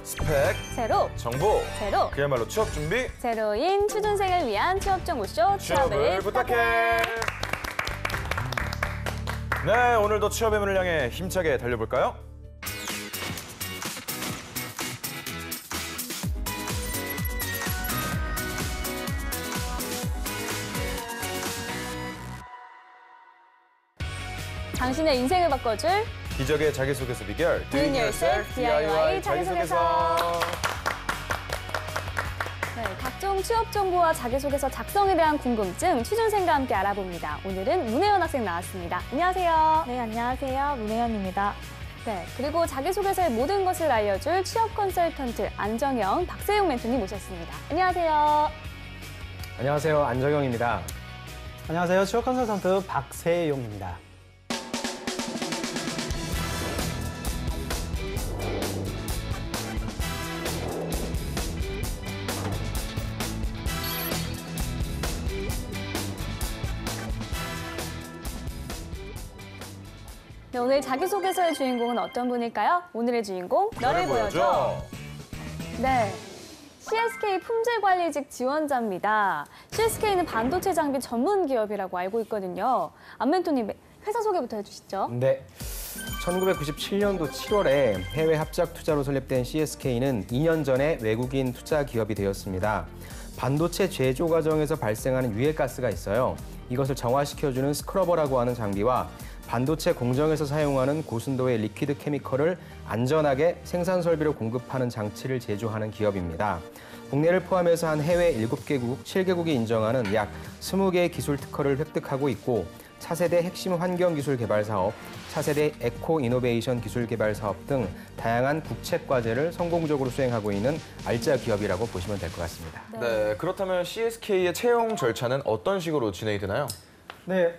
스펙, 제로, 정보, 제로, 그야말로 취업 준비, 제로인 취준생을 위한 취업 정보쇼 취업을 부탁해. 네, 오늘도 취업의 문을 향해 힘차게 달려볼까요? 당신의 인생을 바꿔줄 기적의 자기소개서 비결 Doing Yourself DIY 자기소개서. 네, 각종 취업 정보와 자기소개서 작성에 대한 궁금증 취준생과 함께 알아봅니다. 오늘은 문혜연 학생 나왔습니다. 안녕하세요. 네, 안녕하세요. 문혜연입니다. 네, 그리고 자기소개서의 모든 것을 알려줄 취업 컨설턴트 안정영, 박세용 멘토님 모셨습니다. 안녕하세요. 안녕하세요. 안정영입니다. 안녕하세요. 취업 컨설턴트 박세용입니다. 네, 오늘 자기소개서의 주인공은 어떤 분일까요? 오늘의 주인공, 너를 보여줘. 네, CSK 품질관리직 지원자입니다. CSK는 반도체 장비 전문 기업이라고 알고 있거든요. 안 멘토님, 회사 소개부터 해주시죠. 네. 1997년도 7월에 해외 합작 투자로 설립된 CSK는 2년 전에 외국인 투자 기업이 되었습니다. 반도체 제조 과정에서 발생하는 유해가스가 있어요. 이것을 정화시켜주는 스크러버라고 하는 장비와 반도체 공정에서 사용하는 고순도의 리퀴드 케미컬을 안전하게 생산 설비로 공급하는 장치를 제조하는 기업입니다. 국내를 포함해서 한 해외 7개국, 7개국이 인정하는 약 20개의 기술 특허를 획득하고 있고 차세대 핵심 환경 기술 개발 사업, 차세대 에코 이노베이션 기술 개발 사업 등 다양한 국책 과제를 성공적으로 수행하고 있는 알짜 기업이라고 보시면 될 것 같습니다. 네, 그렇다면 CSK의 채용 절차는 어떤 식으로 진행이 되나요? 네,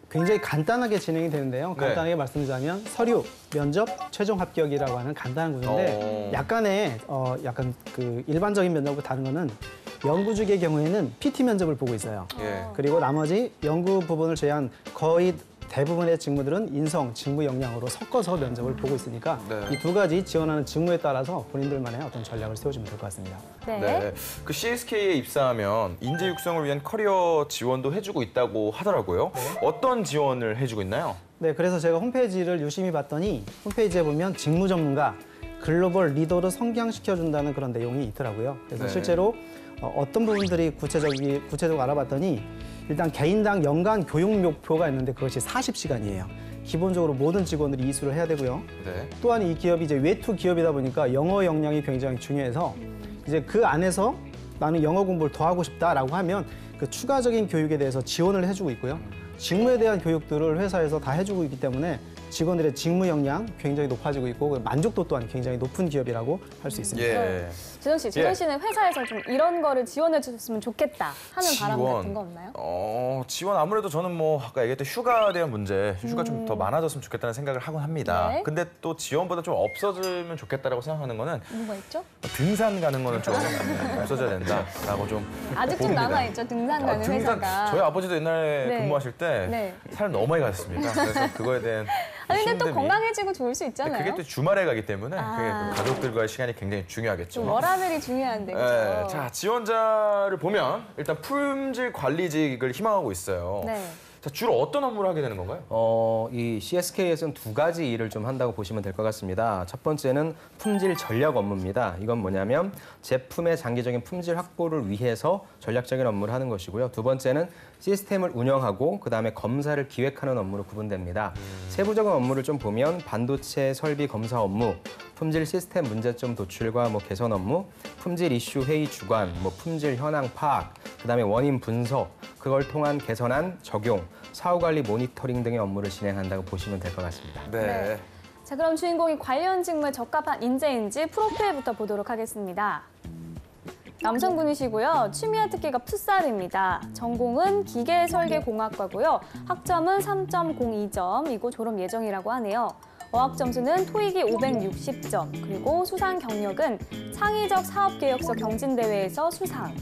굉장히 간단하게 진행이 되는데요. 간단하게 말씀드리자면 서류, 면접, 최종 합격이라고 하는 간단한 구조인데 약간 그 일반적인 면접과 다른 거는 연구직의 경우에는 PT 면접을 보고 있어요. 예. 그리고 나머지 연구 부분을 제한 거의 대부분의 직무들은 인성, 직무 역량으로 섞어서 면접을 보고 있으니까 네. 이 두 가지 지원하는 직무에 따라서 본인들만의 어떤 전략을 세워주면 될 것 같습니다. 네. 네, 그 CSK에 입사하면 인재 육성을 위한 커리어 지원도 해주고 있다고 하더라고요. 어떤 지원을 해주고 있나요? 네, 그래서 제가 홈페이지를 유심히 봤더니 홈페이지에 보면 직무 전문가, 글로벌 리더로 성장시켜준다는 그런 내용이 있더라고요. 그래서 네. 실제로 어떤 부분들이 구체적으로 알아봤더니 일단 개인당 연간 교육 목표가 있는데 그것이 40시간이에요. 기본적으로 모든 직원들이 이수를 해야 되고요. 네. 또한 이 기업이 이제 외투 기업이다 보니까 영어 역량이 굉장히 중요해서 이제 그 안에서 나는 영어 공부를 더 하고 싶다라고 하면 그 추가적인 교육에 대해서 지원을 해주고 있고요. 직무에 대한 교육들을 회사에서 다 해주고 있기 때문에 직원들의 직무 역량 굉장히 높아지고 있고 만족도 또한 굉장히 높은 기업이라고 할 수 있습니다. 예. 재정 씨, 재정 씨는 회사에서 좀 이런 거를 지원해 줬으면 좋겠다 하는 바람 같은 거 없나요? 지원 아무래도 저는 뭐 아까 얘기했던 휴가에 대한 문제, 휴가 좀 더 많아졌으면 좋겠다는 생각을 하곤 합니다. 네. 근데 또 지원보다 좀 없어지면 좋겠다라고 생각하는 거는 뭐가 있죠? 등산 가는 거는 좀 없어져야 된다라고 좀 아직 좀 봅니다. 남아있죠, 등산 가는 회사가. 저희 아버지도 옛날에 네. 근무하실 때 네. 살 너무 많이 가셨습니다. 그래서 그거에 대한 아니, 근데 또 힘듦이. 건강해지고 좋을 수 근데 있잖아요. 그게 또 주말에 가기 때문에 아. 그게 가족들과의 시간이 굉장히 중요하겠죠. 좀 워라밸이 중요한데, 그죠? 네, 자, 지원자를 보면 일단 품질 관리직을 희망하고 있어요. 네. 자, 주로 어떤 업무를 하게 되는 건가요? 이 CSK에서는 두 가지 일을 좀 한다고 보시면 될 것 같습니다. 첫 번째는 품질 전략 업무입니다. 이건 뭐냐면 제품의 장기적인 품질 확보를 위해서 전략적인 업무를 하는 것이고요. 두 번째는 시스템을 운영하고 그다음에 검사를 기획하는 업무로 구분됩니다. 세부적인 업무를 좀 보면 반도체 설비 검사 업무, 품질 시스템 문제점 도출과 개선 업무, 품질 이슈 회의 주관, 품질 현황 파악, 그다음에 원인 분석, 그걸 통한 개선안 적용, 사후 관리 모니터링 등의 업무를 진행한다고 보시면 될 것 같습니다. 네. 자, 그럼 주인공이 관련 직무에 적합한 인재인지 프로필부터 보도록 하겠습니다. 남성분이시고요. 취미와 특기가 풋살입니다. 전공은 기계설계공학과고요. 학점은 3.02점이고 졸업 예정이라고 하네요. 어학 점수는 토익이 560점, 그리고 수상 경력은 창의적 사업계획서 경진대회에서 수상,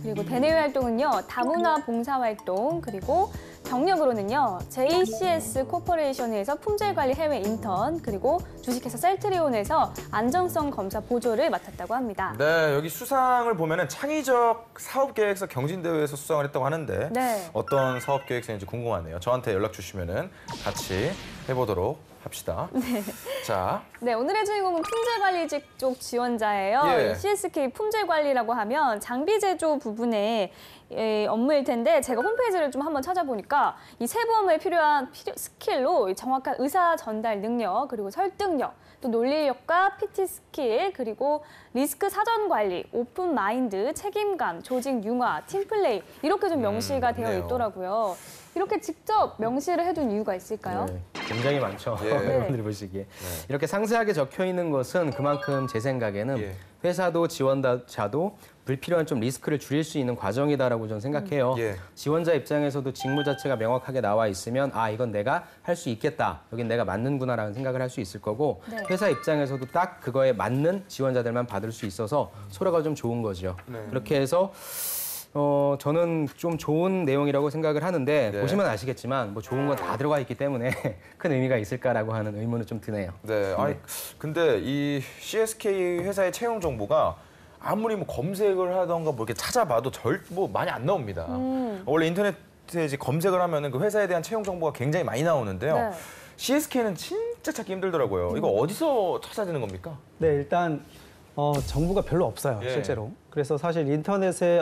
그리고 대내외 활동은요, 다문화 봉사활동, 그리고 경력으로는요. JCS 코퍼레이션에서 품질관리 해외 인턴, 그리고 주식회사 셀트리온에서 안전성 검사 보조를 맡았다고 합니다. 네, 여기 수상을 보면은 창의적 사업계획서 경진대회에서 수상을 했다고 하는데 네. 어떤 사업계획서인지 궁금하네요. 저한테 연락 주시면은 같이 해보도록 합시다. 자, 네, 오늘의 주인공은 품질관리직 쪽 지원자예요. 예. CSK 품질관리라고 하면 장비 제조 부분의 업무일 텐데 제가 홈페이지를 좀 한번 찾아보니까 이 세부 업무에 필요한 스킬로 이 정확한 의사 전달 능력, 그리고 설득력, 또 논리력과 PT 스킬, 그리고 리스크 사전 관리, 오픈 마인드, 책임감, 조직 융화, 팀플레이 이렇게 좀 명시가 되어 맞네요. 있더라고요. 이렇게 직접 명시를 해둔 이유가 있을까요? 네, 굉장히 많죠. 예. 여러분들이 보시기에. 이렇게 상세하게 적혀 있는 것은 그만큼 제 생각에는 예. 회사도 지원자도 불필요한 좀 리스크를 줄일 수 있는 과정이다라고 저는 생각해요. 예. 지원자 입장에서도 직무 자체가 명확하게 나와 있으면 아 이건 내가 할 수 있겠다. 여긴 내가 맞는구나라는 생각을 할 수 있을 거고 네. 회사 입장에서도 딱 그거에 맞는 지원자들만 받을 수 있어서 서로가 좀 좋은 거죠. 그렇게 해서 저는 좀 좋은 내용이라고 생각을 하는데 네. 보시면 아시겠지만 뭐 좋은 건 다 들어가 있기 때문에 큰 의미가 있을까라고 하는 의문은 좀 드네요. 네. 아니, 근데 이 CSK 회사의 채용 정보가 아무리 뭐 검색을 하던가 뭐 이렇게 찾아봐도 뭐 많이 안 나옵니다. 원래 인터넷에 이제 검색을 하면은 그 회사에 대한 채용 정보가 굉장히 많이 나오는데요. 네. CSK는 진짜 찾기 힘들더라고요. 이거 어디서 찾아야 되는 겁니까? 네, 일단 정보가 별로 없어요, 예. 실제로. 그래서 사실 인터넷에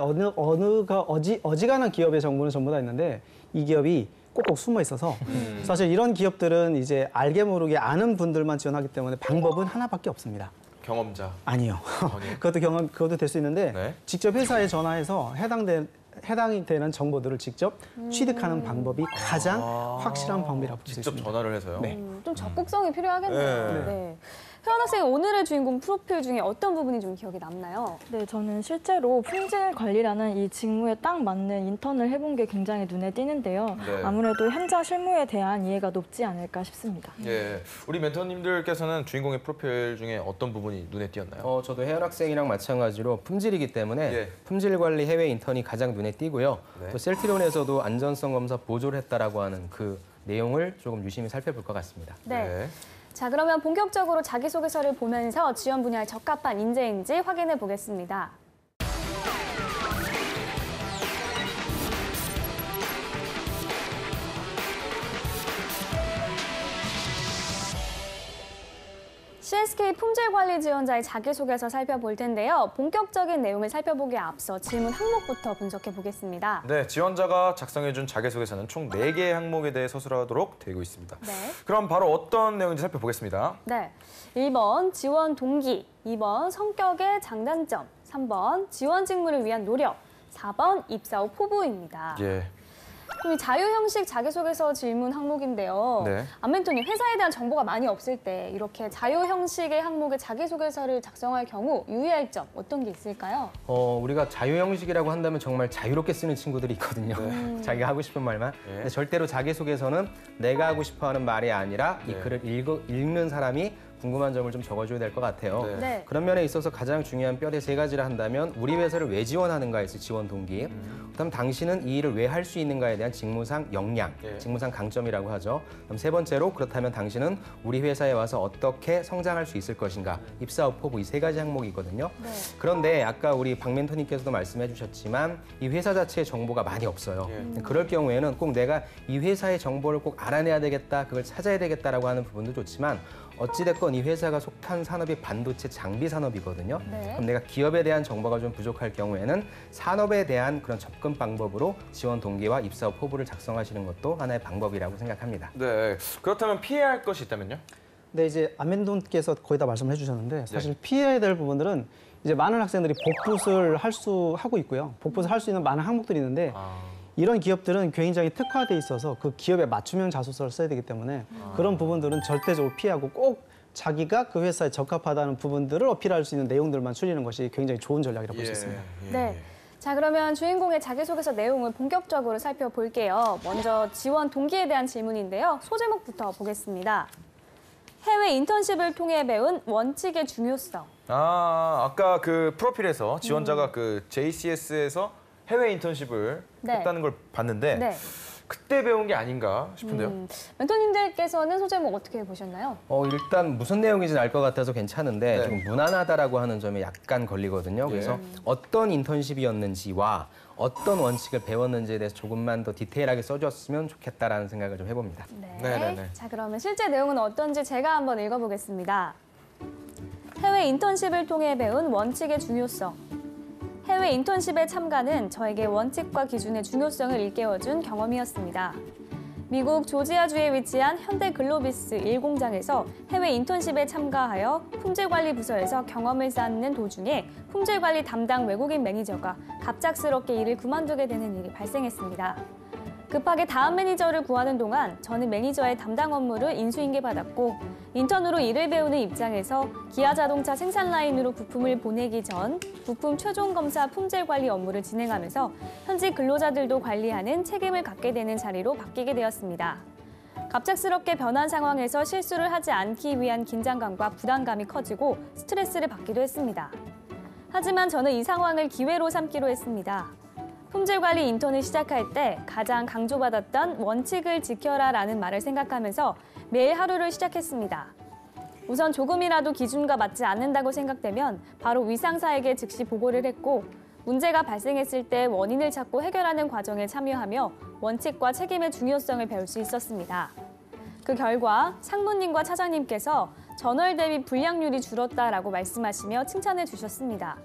어지간한 기업의 정보는 전부 다 있는데 이 기업이 꼭꼭 숨어 있어서 사실 이런 기업들은 이제 알게 모르게 아는 분들만 지원하기 때문에 방법은 하나밖에 없습니다. 경험자. 아니요. 아니에요? 그것도 될 수 있는데 네. 직접 회사에 전화해서 해당이 되는 정보들을 직접 취득하는 방법이 가장 확실한 방법이라고 볼 수 직접 있습니다. 전화를 해서요. 네. 좀 적극성이 필요하겠네요. 네. 네. 혜원 학생 오늘의 주인공 프로필 중에 어떤 부분이 좀 기억에 남나요? 네, 저는 실제로 품질 관리라는 이 직무에 딱 맞는 인턴을 해본 게 굉장히 눈에 띄는데요. 네. 아무래도 현장 실무에 대한 이해가 높지 않을까 싶습니다. 예, 우리 멘토님들께서는 주인공의 프로필 중에 어떤 부분이 눈에 띄었나요? 저도 혜연 학생이랑 마찬가지로 품질이기 때문에 예. 품질 관리 해외 인턴이 가장 눈에 띄고요. 네. 또 셀트리온에서도 안전성 검사 보조를 했다라고 하는 그 내용을 조금 유심히 살펴볼 것 같습니다. 네. 자, 그러면 본격적으로 자기소개서를 보면서 지원 분야에 적합한 인재인지 확인해 보겠습니다. CSK 품질관리 지원자의 자기소개서 살펴볼 텐데요. 본격적인 내용을 살펴보기에 앞서 질문 항목부터 분석해 보겠습니다. 네, 지원자가 작성해준 자기소개서는 총 4개의 항목에 대해 서술하도록 되고 있습니다. 네. 그럼 바로 어떤 내용인지 살펴보겠습니다. 네. 1번 지원 동기, 2번 성격의 장단점, 3번 지원 직무를 위한 노력, 4번 입사 후 포부입니다. 예. 그럼 이 자유 형식 자기소개서 질문 항목인데요. 네. 안멘토님, 회사에 대한 정보가 많이 없을 때 이렇게 자유 형식의 항목의 자기소개서를 작성할 경우 유의할 점 어떤 게 있을까요? 우리가 자유 형식이라고 한다면 정말 자유롭게 쓰는 친구들이 있거든요. 자기가 하고 싶은 말만. 예. 근데 절대로 자기소개서는 내가 하고 싶어하는 말이 아니라 이 네. 글을 읽는 사람이 궁금한 점을 좀 적어줘야 될 것 같아요. 네. 네. 그런 면에 있어서 가장 중요한 뼈대 3가지를 한다면 우리 회사를 왜 지원하는가에서 지원 동기, 그다음 당신은 이 일을 왜 할 수 있는가에 대한 직무상 역량, 예. 직무상 강점이라고 하죠. 그럼 3번째로 그렇다면 당신은 우리 회사에 와서 어떻게 성장할 수 있을 것인가, 입사 후 포부 이 3가지 항목이 있거든요. 네. 그런데 아까 우리 박 멘토님께서도 말씀해 주셨지만 이 회사 자체의 정보가 많이 없어요. 예. 그럴 경우에는 꼭 내가 이 회사의 정보를 꼭 알아내야 되겠다, 그걸 찾아야 되겠다라고 하는 부분도 좋지만 어찌됐건 이 회사가 속한 산업이 반도체 장비 산업이거든요. 네. 그럼 내가 기업에 대한 정보가 좀 부족할 경우에는 산업에 대한 그런 접근 방법으로 지원 동기와 입사 후 포부를 작성하시는 것도 하나의 방법이라고 생각합니다. 네. 그렇다면 피해야 할 것이 있다면요? 근데 이제 안멘돈께서 거의 다 말씀을 해주셨는데 사실 피해야 될 부분들은 이제 많은 학생들이 복붙을 하고 있고요. 복붙을 할 수 있는 많은 항목들이 있는데 이런 기업들은 굉장히 특화돼 있어서 그 기업에 맞춤형 자소서를 써야 되기 때문에 그런 부분들은 절대적으로 피하고 꼭 자기가 그 회사에 적합하다는 부분들을 어필할 수 있는 내용들만 추리는 것이 굉장히 좋은 전략이라고 볼 수 있습니다. 네. 자, 그러면 주인공의 자기소개서 내용을 본격적으로 살펴볼게요. 먼저 지원 동기에 대한 질문인데요. 소제목부터 보겠습니다. 해외 인턴십을 통해 배운 원칙의 중요성. 아까 그 프로필에서 지원자가 그 JCS에서 해외 인턴십을 네. 했다는 걸 봤는데 네. 그때 배운 게 아닌가 싶은데요. 멘토님들께서는 소제목 어떻게 보셨나요? 일단 무슨 내용인지는 알 것 같아서 괜찮은데 네. 조금 무난하다라고 하는 점에 약간 걸리거든요. 그래서 어떤 인턴십이었는지와 어떤 원칙을 배웠는지에 대해서 조금만 더 디테일하게 써줬으면 좋겠다라는 생각을 좀 해봅니다. 네네네. 자, 그러면 실제 내용은 어떤지 제가 한번 읽어보겠습니다. 해외 인턴십을 통해 배운 원칙의 중요성. 해외 인턴십의 참가는 저에게 원칙과 기준의 중요성을 일깨워준 경험이었습니다. 미국 조지아주에 위치한 현대 글로비스 1공장에서 해외 인턴십에 참가하여 품질관리 부서에서 경험을 쌓는 도중에 품질관리 담당 외국인 매니저가 갑작스럽게 일을 그만두게 되는 일이 발생했습니다. 급하게 다음 매니저를 구하는 동안 저는 매니저의 담당 업무를 인수인계받았고 인턴으로 일을 배우는 입장에서 기아 자동차 생산 라인으로 부품을 보내기 전 부품 최종 검사 품질 관리 업무를 진행하면서 현지 근로자들도 관리하는 책임을 갖게 되는 자리로 바뀌게 되었습니다. 갑작스럽게 변한 상황에서 실수를 하지 않기 위한 긴장감과 부담감이 커지고 스트레스를 받기도 했습니다. 하지만 저는 이 상황을 기회로 삼기로 했습니다. 품질관리 인턴을 시작할 때 가장 강조받았던 원칙을 지켜라라는 말을 생각하면서 매일 하루를 시작했습니다. 우선 조금이라도 기준과 맞지 않는다고 생각되면 바로 위상사에게 즉시 보고를 했고 문제가 발생했을 때 원인을 찾고 해결하는 과정에 참여하며 원칙과 책임의 중요성을 배울 수 있었습니다. 그 결과 상무님과 차장님께서 전월 대비 불량률이 줄었다라고 말씀하시며 칭찬해 주셨습니다.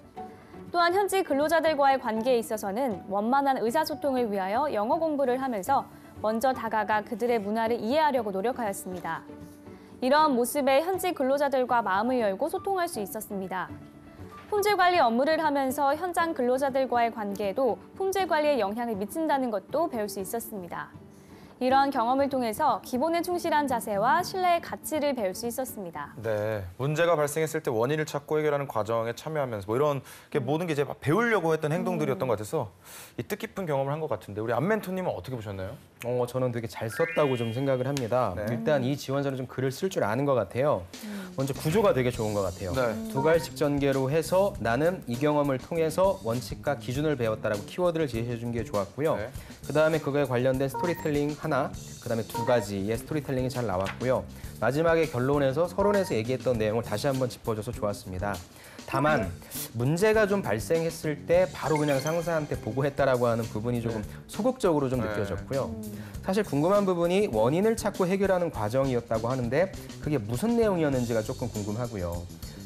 또한 현지 근로자들과의 관계에 있어서는 원만한 의사소통을 위하여 영어 공부를 하면서 먼저 다가가 그들의 문화를 이해하려고 노력하였습니다. 이러한 모습에 현지 근로자들과 마음을 열고 소통할 수 있었습니다. 품질관리 업무를 하면서 현장 근로자들과의 관계에도 품질관리에 영향을 미친다는 것도 배울 수 있었습니다. 이러한 경험을 통해서 기본에 충실한 자세와 신뢰의 가치를 배울 수 있었습니다. 네, 문제가 발생했을 때 원인을 찾고 해결하는 과정에 참여하면서 뭐 이런 게 모든 게 이제 배우려고 했던 행동들이었던 것 같아서 이 뜻깊은 경험을 한 것 같은데 우리 안 멘토님은 어떻게 보셨나요? 저는 되게 잘 썼다고 좀 생각을 합니다. 네. 일단 이 지원자는 좀 글을 쓸 줄 아는 것 같아요. 먼저 구조가 되게 좋은 것 같아요. 네. 두 갈씩 전개로 해서 나는 이 경험을 통해서 원칙과 기준을 배웠다라고 키워드를 제시해 준 게 좋았고요. 네. 그다음에 그거에 관련된 스토리텔링 하나, 그다음에 두 가지의 스토리텔링이 잘 나왔고요. 마지막에 결론에서 서론에서 얘기했던 내용을 다시 한번 짚어줘서 좋았습니다. 다만 문제가 좀 발생했을 때 바로 그냥 상사한테 보고했다라고 하는 부분이 조금 소극적으로 좀 느껴졌고요. 사실 궁금한 부분이 원인을 찾고 해결하는 과정이었다고 하는데 그게 무슨 내용이었는지가 조금 궁금하고요.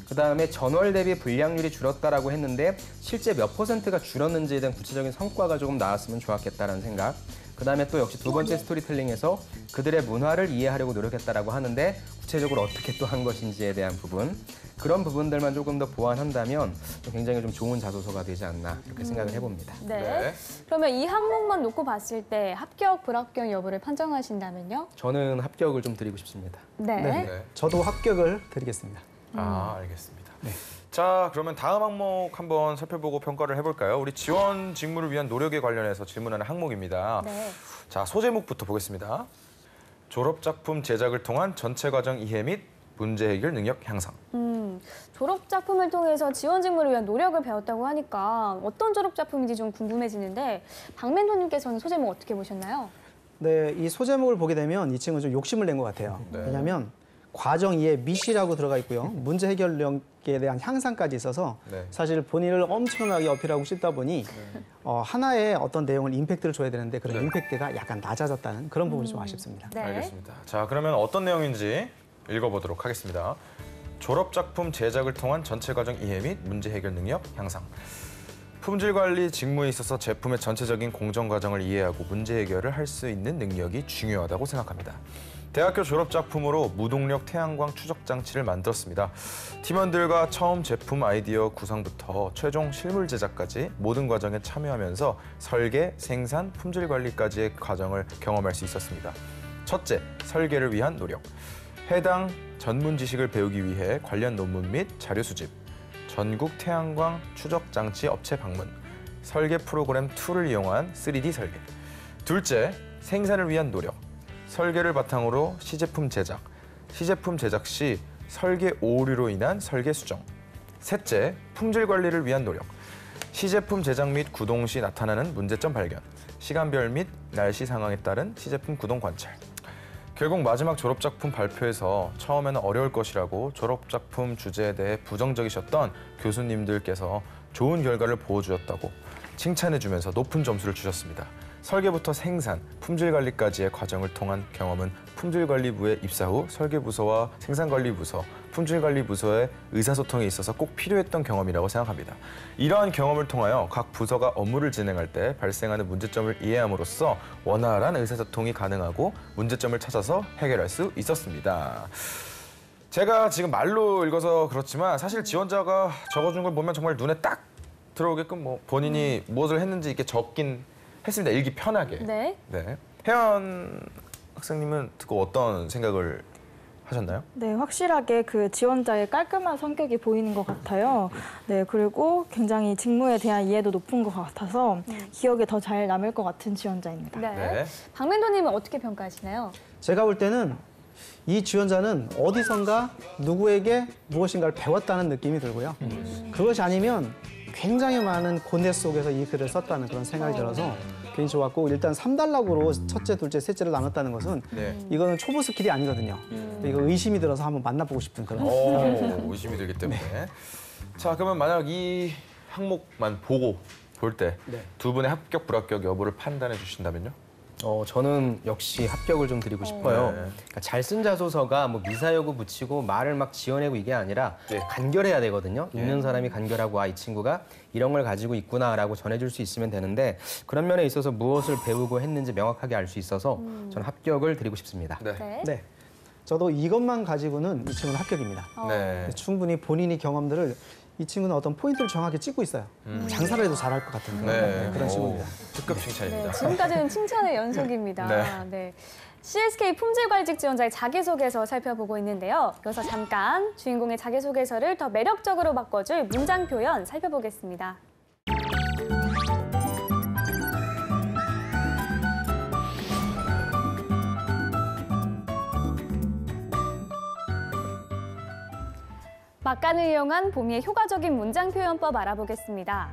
그다음에 전월 대비 불량률이 줄었다라고 했는데 실제 몇 %가 줄었는지에 대한 구체적인 성과가 조금 나왔으면 좋았겠다라는 생각. 그다음에 또 역시 두 번째 스토리텔링에서 그들의 문화를 이해하려고 노력했다라고 하는데 구체적으로 어떻게 또 한 것인지에 대한 부분. 그런 부분들만 조금 더 보완한다면 굉장히 좀 좋은 자소서가 되지 않나 이렇게 생각을 해봅니다. 네. 네. 그러면 이 항목만 놓고 봤을 때 합격, 불합격 여부를 판정하신다면요? 저는 합격을 좀 드리고 싶습니다. 네. 네. 저도 합격을 드리겠습니다. 알겠습니다. 자, 그러면 다음 항목 한번 살펴보고 평가를 해볼까요? 우리 지원 직무를 위한 노력에 관련해서 질문하는 항목입니다. 네. 자, 소제목부터 보겠습니다. 졸업작품 제작을 통한 전체 과정 이해 및 문제 해결 능력 향상. 졸업 작품을 통해서 지원 직무를 위한 노력을 배웠다고 하니까 어떤 졸업 작품인지 좀 궁금해지는데 박 멘토님께서는 소제목 어떻게 보셨나요? 네, 이 소제목을 보게 되면 이 친구는 좀 욕심을 낸 것 같아요. 네. 왜냐하면 과정 이해 미시라고 들어가 있고요. 문제 해결력에 대한 향상까지 있어서 네. 사실 본인을 엄청나게 어필하고 싶다 보니 하나의 어떤 내용을 임팩트를 줘야 되는데 그런 네. 임팩트가 약간 낮아졌다는 그런 부분이 좀 아쉽습니다. 네. 알겠습니다. 자, 그러면 어떤 내용인지 읽어보도록 하겠습니다. 졸업작품 제작을 통한 전체 과정 이해 및 문제 해결 능력 향상. 품질관리 직무에 있어서 제품의 전체적인 공정 과정을 이해하고 문제 해결을 할 수 있는 능력이 중요하다고 생각합니다. 대학교 졸업작품으로 무동력 태양광 추적 장치를 만들었습니다. 팀원들과 처음 제품 아이디어 구상부터 최종 실물 제작까지 모든 과정에 참여하면서 설계, 생산, 품질 관리까지의 과정을 경험할 수 있었습니다. 첫째, 설계를 위한 노력. 해당 전문 지식을 배우기 위해 관련 논문 및 자료 수집, 전국 태양광 추적 장치 업체 방문, 설계 프로그램 툴을 이용한 3D 설계. 둘째, 생산을 위한 노력. 설계를 바탕으로 시제품 제작, 시제품 제작 시 설계 오류로 인한 설계 수정. 셋째, 품질 관리를 위한 노력. 시제품 제작 및 구동 시 나타나는 문제점 발견, 시간별 및 날씨 상황에 따른 시제품 구동 관찰. 결국 마지막 졸업작품 발표에서 처음에는 어려울 것이라고 졸업작품 주제에 대해 부정적이셨던 교수님들께서 좋은 결과를 보여주었다고 칭찬해주면서 높은 점수를 주셨습니다. 설계부터 생산, 품질관리까지의 과정을 통한 경험은 품질관리부에 입사 후 설계부서와 생산관리부서, 품질관리부서의 의사소통에 있어서 꼭 필요했던 경험이라고 생각합니다. 이러한 경험을 통하여 각 부서가 업무를 진행할 때 발생하는 문제점을 이해함으로써 원활한 의사소통이 가능하고 문제점을 찾아서 해결할 수 있었습니다. 제가 지금 말로 읽어서 그렇지만 사실 지원자가 적어준 걸 보면 정말 눈에 딱 들어오게끔 뭐 본인이 무엇을 했는지 이렇게 적긴 했습니다. 읽기 편하게. 네. 네. 혜연 학생님은 듣고 어떤 생각을 하셨나요? 네, 확실하게 그 지원자의 깔끔한 성격이 보이는 것 같아요. 네, 그리고 굉장히 직무에 대한 이해도 높은 것 같아서 기억에 더 잘 남을 것 같은 지원자입니다. 네. 네. 박멘도님은 어떻게 평가하시나요? 제가 볼 때는 이 지원자는 어디선가 누구에게 무엇인가를 배웠다는 느낌이 들고요. 그것이 아니면 굉장히 많은 고뇌 속에서 이 글을 썼다는 그런 생각이 들어서 괜히 좋았고, 일단 3단락으로 첫째, 둘째, 셋째를 나눴다는 것은 네. 이거는 초보 스킬이 아니거든요. 이거 의심이 들어서 한번 만나보고 싶은 그런. 의심이 들기 때문에. 자, 그러면 만약 이 항목만 보고 볼 때 두 분의 합격, 불합격 여부를 판단해 주신다면요? 저는 역시 합격을 좀 드리고 싶어요. 네. 그러니까 잘 쓴 자소서가 뭐 미사여구 붙이고 말을 막 지어내고 이게 아니라 네. 간결해야 되거든요. 읽는 사람이 간결하고 이 친구가 이런 걸 가지고 있구나라고 전해줄 수 있으면 되는데 그런 면에 있어서 무엇을 배우고 했는지 명확하게 알 수 있어서 저는 합격을 드리고 싶습니다. 네. 네. 네. 저도 이것만 가지고는 이 친구는 합격입니다. 네. 충분히 본인이 경험들을 이 친구는 어떤 포인트를 정확히 찍고 있어요. 장사를 해도 잘할 것 같은 그런 친구입니다. 특급 칭찬입니다. 네, 지금까지는 칭찬의 연속입니다. 네. 네. CSK 품질관리직 지원자의 자기소개서 살펴보고 있는데요. 여기서 잠깐 주인공의 자기소개서를 더 매력적으로 바꿔줄 문장 표현 살펴보겠습니다. 막간을 이용한 봄이의 효과적인 문장 표현법 알아보겠습니다.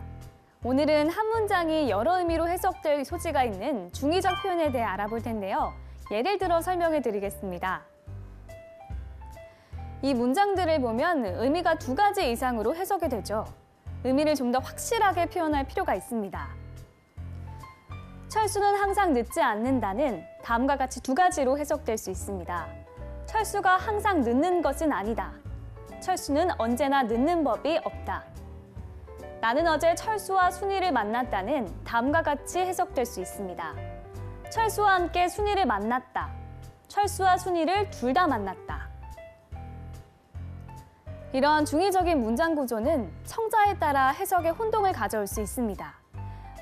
오늘은 한 문장이 여러 의미로 해석될 소지가 있는 중의적 표현에 대해 알아볼 텐데요. 예를 들어 설명해 드리겠습니다. 이 문장들을 보면 의미가 두 가지 이상으로 해석이 되죠. 의미를 좀 더 확실하게 표현할 필요가 있습니다. 철수는 항상 늦지 않는다는 다음과 같이 두 가지로 해석될 수 있습니다. 철수가 항상 늦는 것은 아니다. 철수는 언제나 늦는 법이 없다. 나는 어제 철수와 순이를 만났다는 다음과 같이 해석될 수 있습니다. 철수와 함께 순이를 만났다. 철수와 순이를 둘 다 만났다. 이런 중의적인 문장 구조는 청자에 따라 해석의 혼동을 가져올 수 있습니다.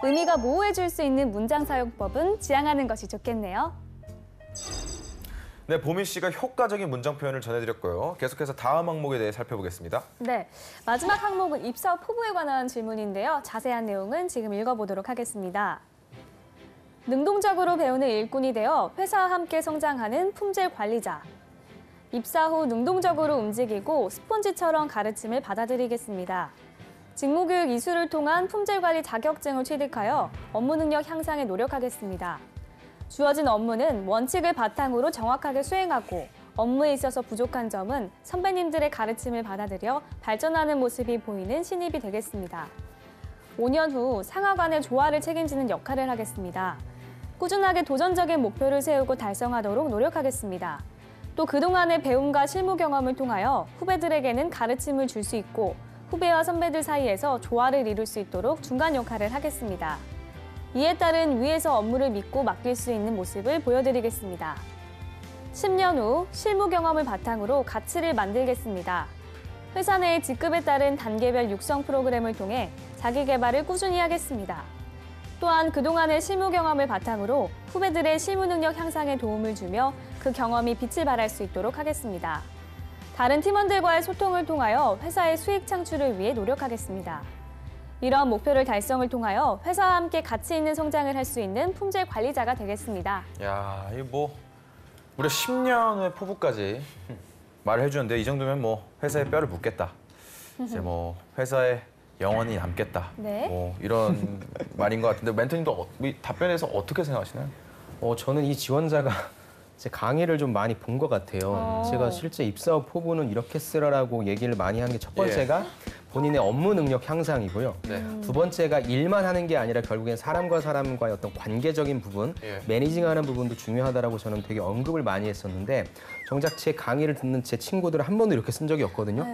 의미가 모호해질 수 있는 문장 사용법은 지양하는 것이 좋겠네요. 네, 보민 씨가 효과적인 문장 표현을 전해드렸고요. 계속해서 다음 항목에 대해 살펴보겠습니다. 네, 마지막 항목은 입사 후 포부에 관한 질문인데요. 자세한 내용은 지금 읽어보도록 하겠습니다. 능동적으로 배우는 일꾼이 되어 회사와 함께 성장하는 품질 관리자. 입사 후 능동적으로 움직이고 스폰지처럼 가르침을 받아들이겠습니다. 직무교육 이수를 통한 품질관리 자격증을 취득하여 업무 능력 향상에 노력하겠습니다. 주어진 업무는 원칙을 바탕으로 정확하게 수행하고 업무에 있어서 부족한 점은 선배님들의 가르침을 받아들여 발전하는 모습이 보이는 신입이 되겠습니다. 5년 후 상하관의 조화를 책임지는 역할을 하겠습니다. 꾸준하게 도전적인 목표를 세우고 달성하도록 노력하겠습니다. 또 그동안의 배움과 실무 경험을 통하여 후배들에게는 가르침을 줄 수 있고 후배와 선배들 사이에서 조화를 이룰 수 있도록 중간 역할을 하겠습니다. 이에 따른 위에서 업무를 믿고 맡길 수 있는 모습을 보여드리겠습니다. 10년 후 실무 경험을 바탕으로 가치를 만들겠습니다. 회사 내의 직급에 따른 단계별 육성 프로그램을 통해 자기 개발을 꾸준히 하겠습니다. 또한 그동안의 실무 경험을 바탕으로 후배들의 실무 능력 향상에 도움을 주며 그 경험이 빛을 발할 수 있도록 하겠습니다. 다른 팀원들과의 소통을 통하여 회사의 수익 창출을 위해 노력하겠습니다. 이러한 목표를 달성을 통하여 회사와 함께 가치 있는 성장을 할 수 있는 품질 관리자가 되겠습니다. 야, 이 뭐 무려 10년 후의 포부까지 말을 해주는데 이 정도면 뭐 회사에 뼈를 묻겠다. 이제 뭐 회사에 영원히 남겠다. 네. 뭐 이런 말인 것 같은데 멘토님도 답변에서 어떻게 생각하시나요? 저는 이 지원자가 제 강의를 좀 많이 본 것 같아요. 제가 실제 입사업 포부는 이렇게 쓰라라고 얘기를 많이 한 게 첫 번째가 본인의 업무 능력 향상이고요. 네. 두 번째가 일만 하는 게 아니라 결국엔 사람과 사람과의 어떤 관계적인 부분, 예. 매니징하는 부분도 중요하다라고 저는 되게 언급을 많이 했었는데 정작 제 강의를 듣는 제 친구들은 한 번도 이렇게 쓴 적이 없거든요.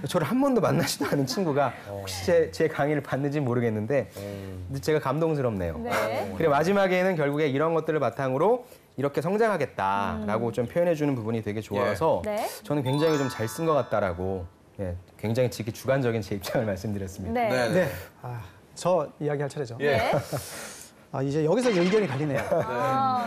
저를 한 번도 만나지도 않은 친구가 혹시 제 강의를 봤는지 모르겠는데 근데 제가 감동스럽네요. 네. 그리고 마지막에는 결국에 이런 것들을 바탕으로 이렇게 성장하겠다라고 좀 표현해주는 부분이 되게 좋아서 네. 저는 굉장히 좀 잘 쓴 것 같다라고 굉장히 주관적인 제 입장을 말씀드렸습니다. 네. 네. 네. 저 이야기할 차례죠. 네. 이제 여기서 의견이 갈리네요.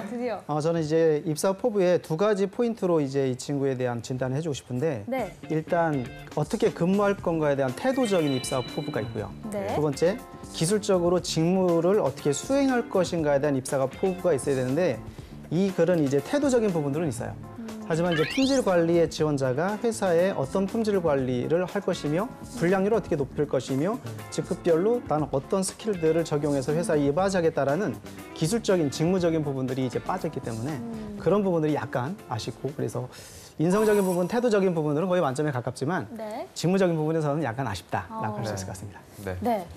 드디어. 저는 이제 입사 포부에 두 가지 포인트로 이제 이 친구에 대한 진단을 해주고 싶은데 네. 일단 어떻게 근무할 건가에 대한 태도적인 입사 포부가 있고요. 네. 두 번째, 기술적으로 직무를 어떻게 수행할 것인가에 대한 입사가 포부가 있어야 되는데 이 글은 이제 태도적인 부분들은 있어요. 하지만 이제 품질 관리의 지원자가 회사에 어떤 품질 관리를 할 것이며 분량률을 어떻게 높일 것이며 직급별로 나는 어떤 스킬들을 적용해서 회사에 이바지하겠다라는 기술적인 직무적인 부분들이 이제 빠졌기 때문에 그런 부분들이 약간 아쉽고 그래서 인성적인 부분, 태도적인 부분들은 거의 만점에 가깝지만 네. 직무적인 부분에서는 약간 아쉽다라고 할 수 있을 것 같습니다. 네. 네.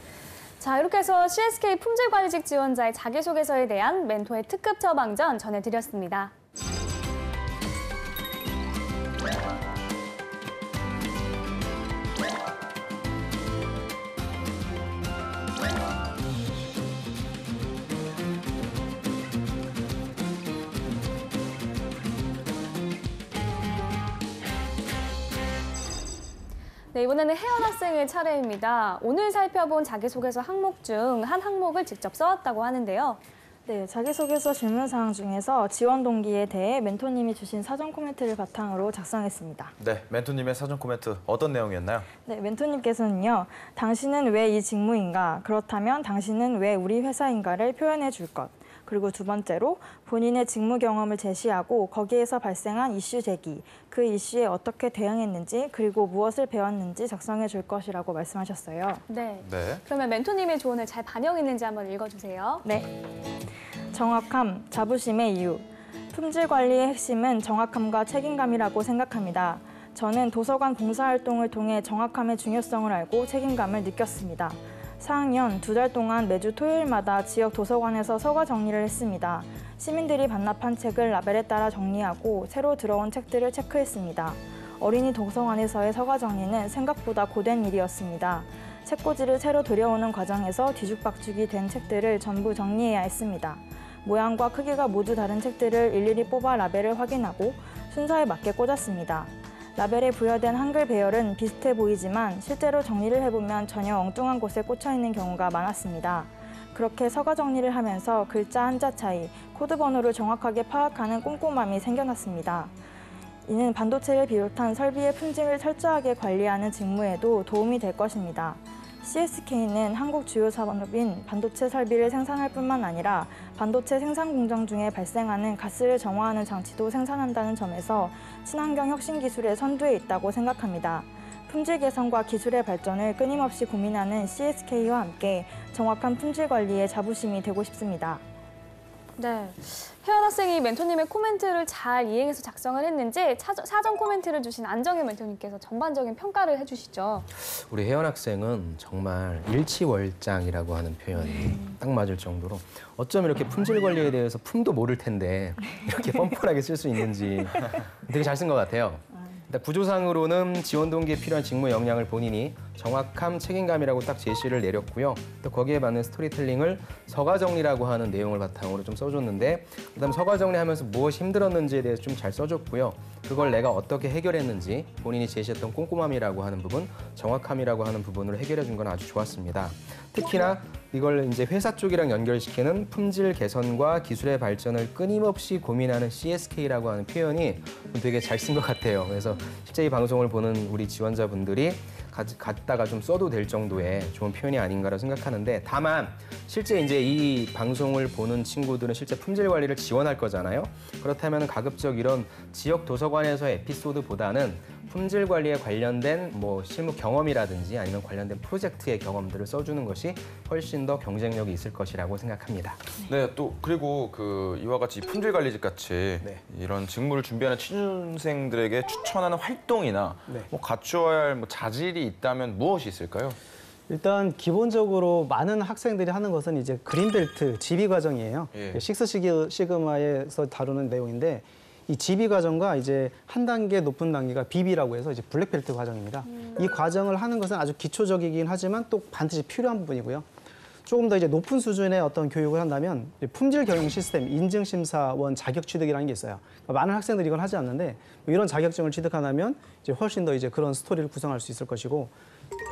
자, 이렇게 해서 CSK 품질관리직 지원자의 자기소개서에 대한 멘토의 특급 처방전 전해드렸습니다. 네, 이번에는 혜연 학생의 차례입니다. 오늘 살펴본 자기소개서 항목 중 한 항목을 직접 써왔다고 하는데요. 네, 자기소개서 질문사항 중에서 지원 동기에 대해 멘토님이 주신 사전 코멘트를 바탕으로 작성했습니다. 네, 멘토님의 사전 코멘트 어떤 내용이었나요? 네, 멘토님께서는요. 당신은 왜 이 직무인가? 그렇다면 당신은 왜 우리 회사인가를 표현해 줄 것. 그리고 두 번째로 본인의 직무 경험을 제시하고 거기에서 발생한 이슈 제기, 그 이슈에 어떻게 대응했는지 그리고 무엇을 배웠는지 작성해 줄 것이라고 말씀하셨어요. 네. 네. 그러면 멘토님의 조언을 잘 반영했는지 한번 읽어주세요. 네. 정확함, 자부심의 이유. 품질 관리의 핵심은 정확함과 책임감이라고 생각합니다. 저는 도서관 봉사활동을 통해 정확함의 중요성을 알고 책임감을 느꼈습니다. 4학년 2달 동안 매주 토요일마다 지역 도서관에서 서가 정리를 했습니다. 시민들이 반납한 책을 라벨에 따라 정리하고 새로 들어온 책들을 체크했습니다. 어린이 도서관에서의 서가 정리는 생각보다 고된 일이었습니다. 책꽂이를 새로 들여오는 과정에서 뒤죽박죽이 된 책들을 전부 정리해야 했습니다. 모양과 크기가 모두 다른 책들을 일일이 뽑아 라벨을 확인하고 순서에 맞게 꽂았습니다. 라벨에 부여된 한글 배열은 비슷해 보이지만 실제로 정리를 해보면 전혀 엉뚱한 곳에 꽂혀있는 경우가 많았습니다. 그렇게 서가 정리를 하면서 글자 한자 차이, 코드 번호를 정확하게 파악하는 꼼꼼함이 생겨났습니다. 이는 반도체를 비롯한 설비의 품질을 철저하게 관리하는 직무에도 도움이 될 것입니다. CSK는 한국 주요 산업인 반도체 설비를 생산할 뿐만 아니라 반도체 생산 공정 중에 발생하는 가스를 정화하는 장치도 생산한다는 점에서 친환경 혁신 기술의 선두에 있다고 생각합니다. 품질 개선과 기술의 발전을 끊임없이 고민하는 CSK와 함께 정확한 품질 관리에 자부심이 되고 싶습니다. 네. 혜연 학생이 멘토님의 코멘트를 잘 이행해서 작성을 했는지 사전 코멘트를 주신 안정현 멘토님께서 전반적인 평가를 해주시죠. 우리 혜연 학생은 정말 일치월장이라고 하는 표현이 딱 맞을 정도로 어쩜 이렇게 품질 관리에 대해서 품도 모를 텐데 이렇게 뻔뻔하게 쓸 수 있는지 되게 잘 쓴 것 같아요. 일단 구조상으로는 지원 동기에 필요한 직무 역량을 본인이 정확함, 책임감이라고 딱 제시를 내렸고요. 또 거기에 맞는 스토리텔링을 서가 정리라고 하는 내용을 바탕으로 좀 써줬는데 그다음 서가 정리하면서 무엇이 힘들었는지에 대해서 좀 잘 써줬고요. 그걸 내가 어떻게 해결했는지 본인이 제시했던 꼼꼼함이라고 하는 부분, 정확함이라고 하는 부분을 해결해 준 건 아주 좋았습니다. 특히나 이걸 이제 회사 쪽이랑 연결시키는 품질 개선과 기술의 발전을 끊임없이 고민하는 CSK라고 하는 표현이 되게 잘 쓴 것 같아요. 그래서 실제 이 방송을 보는 우리 지원자분들이 갖다가 좀 써도 될 정도의 좋은 표현이 아닌가라고 생각하는데 다만 실제 이제 이 방송을 보는 친구들은 실제 품질 관리를 지원할 거잖아요. 그렇다면 가급적 이런 지역 도서관에서의 에피소드보다는 품질 관리에 관련된 뭐 실무 경험이라든지 아니면 관련된 프로젝트의 경험들을 써주는 것이 훨씬 더 경쟁력이 있을 것이라고 생각합니다. 네, 또 그리고 그 이와 같이 품질 관리직 같이 네. 이런 직무를 준비하는 취준생들에게 추천하는 활동이나 네. 뭐 갖추어야 할 뭐 자질이 있다면 무엇이 있을까요? 일단 기본적으로 많은 학생들이 하는 것은 이제 그린벨트 지비 과정이에요. 예. 식스 시그마에서 다루는 내용인데 이 지비 과정과 이제 한 단계 높은 단계가 비비라고 해서 이제 블랙벨트 과정입니다. 이 과정을 하는 것은 아주 기초적이긴 하지만 또 반드시 필요한 부분이고요. 조금 더 이제 높은 수준의 어떤 교육을 한다면 품질 경영 시스템 인증 심사원 자격 취득이라는 게 있어요. 그러니까 많은 학생들이 이걸 하지 않는데 이런 자격증을 취득하면 이제 훨씬 더 이제 그런 스토리를 구성할 수 있을 것이고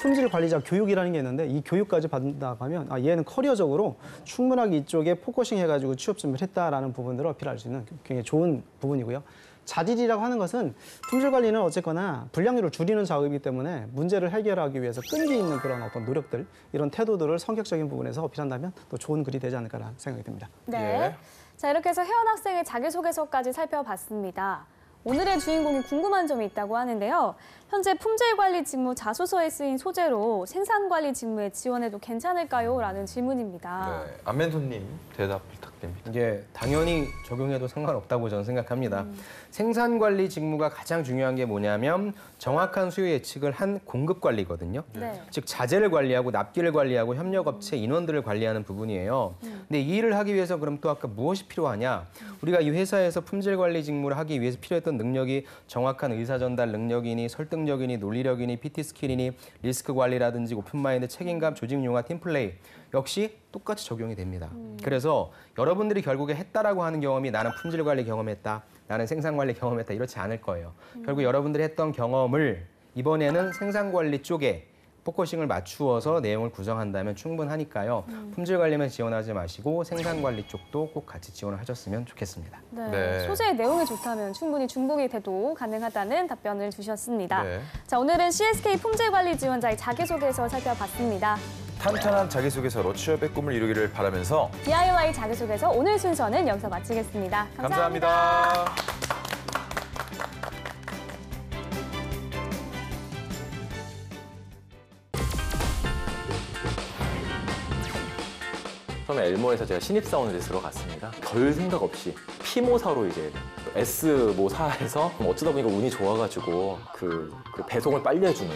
품질 관리자 교육이라는 게 있는데 이 교육까지 받는다고 하면 얘는 커리어적으로 충분하게 이쪽에 포커싱 해가지고 취업 준비를 했다라는 부분들을 어필할 수 있는 굉장히 좋은 부분이고요. 자질이라고 하는 것은 품질 관리는 어쨌거나 불량률을 줄이는 작업이기 때문에 문제를 해결하기 위해서 끈기 있는 그런 어떤 노력들, 이런 태도들을 성격적인 부분에서 어필한다면 또 좋은 글이 되지 않을까라는 생각이 듭니다. 네. 예. 자, 이렇게 해서 혜원 학생의 자기소개서까지 살펴봤습니다. 오늘의 주인공이 궁금한 점이 있다고 하는데요. 현재 품질관리 직무 자소서에 쓰인 소재로 생산관리 직무에 지원해도 괜찮을까요? 라는 질문입니다. 네, 안멘토님 대답 부탁드립니다. 이제 당연히 적용해도 상관없다고 저는 생각합니다. 생산관리 직무가 가장 중요한 게 뭐냐면 정확한 수요 예측을 한 공급 관리거든요. 네. 즉 자재를 관리하고 납기를 관리하고 협력업체 인원들을 관리하는 부분이에요. 근데 이 일을 하기 위해서 그럼 또 아까 무엇이 필요하냐? 우리가 이 회사에서 품질 관리 직무를 하기 위해서 필요했던 능력이 정확한 의사 전달 능력이니 설득력이니 논리력이니 PT 스킬이니 리스크 관리라든지 오픈마인드 책임감 조직 융화 팀플레이 역시 똑같이 적용이 됩니다. 그래서 여러분들이 결국에 했다라고 하는 경험이 나는 품질 관리 경험했다. 나는 생산 관리 경험했다. 이렇지 않을 거예요. 결국 여러분들이 했던 경험을 이번에는 생산 관리 쪽에 포커싱을 맞추어서 내용을 구성한다면 충분하니까요. 품질 관리만 지원하지 마시고 생산 관리 쪽도 꼭 같이 지원을 하셨으면 좋겠습니다. 네. 네. 소재의 내용이 좋다면 충분히 중복이 돼도 가능하다는 답변을 주셨습니다. 네. 자, 오늘은 CSK 품질관리 지원자의 자기소개서 살펴봤습니다. 탄탄한 자기소개서로 취업의 꿈을 이루기를 바라면서 DIY 자기소개서 오늘 순서는 여기서 마치겠습니다. 감사합니다. 처음에 엘모에서 제가 신입사원으로 들어갔습니다. 별 생각 없이 피모사로 이제 S모사에서 어쩌다 보니까 운이 좋아가지고 그 배송을 빨리 해주는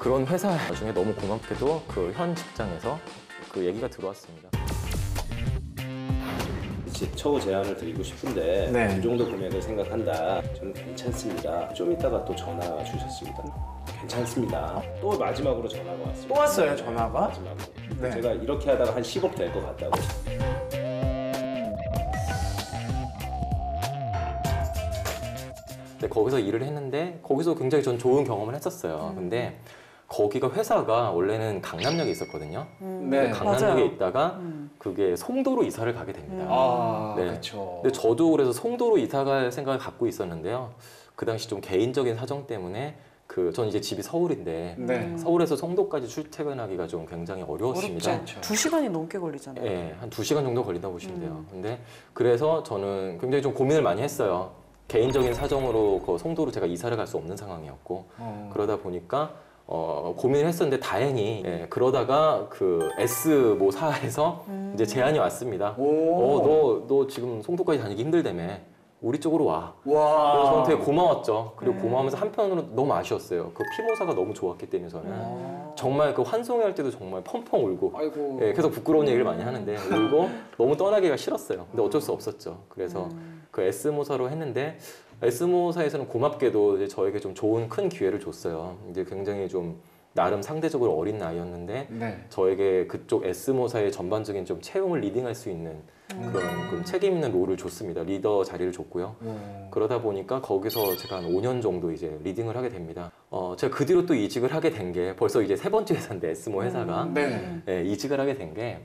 그런 회사 나중에 너무 고맙게도 그 현 직장에서 그 얘기가 들어왔습니다. 처우 제안을 드리고 싶은데 네. 이 정도 금액을 생각한다. 저는 괜찮습니다. 좀 이따가 또 전화 주셨습니다. 괜찮습니다. 또 마지막으로 전화가 왔습니다. 또 왔어요, 전화가? 마지막으로. 네. 제가 이렇게 하다가 한 10억 될 것 같다고. 근데 거기서 일을 했는데 거기서 굉장히 전 좋은 경험을 했었어요. 근데 거기가 회사가 원래는 강남역에 있었거든요. 네. 강남역에 맞아요. 있다가 그게 송도로 이사를 가게 됩니다. 아, 네. 그렇죠. 근데 저도 그래서 송도로 이사 갈 생각을 갖고 있었는데요. 그 당시 좀 개인적인 사정 때문에 전 이제 집이 서울인데 네. 서울에서 송도까지 출퇴근하기가 좀 굉장히 어렵지 어려웠습니다. 않죠. 2시간이 넘게 걸리잖아요. 예, 한 2시간 정도 걸린다고 보시면 돼요. 근데 그래서 저는 굉장히 좀 고민을 많이 했어요. 개인적인 사정으로 그 송도로 제가 이사를 갈 수 없는 상황이었고 그러다 보니까 고민을 했었는데 다행히 그러다가 그 S모사에서 이제 제안이 왔습니다. 너 지금 송도까지 다니기 힘들다며 우리 쪽으로 와. 와. 그래서 저는 되게 고마웠죠. 그리고 고마우면서 한편으로 너무 아쉬웠어요. 그 피모사가 너무 좋았기 때문에 저는 정말 그 환송회 할 때도 정말 펑펑 울고 아이고. 예, 계속 부끄러운 얘기를 많이 하는데 울고 너무 떠나기가 싫었어요. 근데 어쩔 수 없었죠. 그래서 그 S모사로 했는데 S모사에서는 고맙게도 이제 저에게 좀 좋은 큰 기회를 줬어요. 이제 굉장히 좀 나름 상대적으로 어린 나이였는데 네. 저에게 그쪽 S모사의 전반적인 좀 채용을 리딩할 수 있는 그런 좀 책임 있는 롤을 줬습니다. 리더 자리를 줬고요. 그러다 보니까 거기서 제가 한 5년 정도 이제 리딩을 하게 됩니다. 제가 그 뒤로 또 이직을 하게 된 게 벌써 이제 3번째 회사인데 S모 회사가 네. 예, 이직을 하게 된 게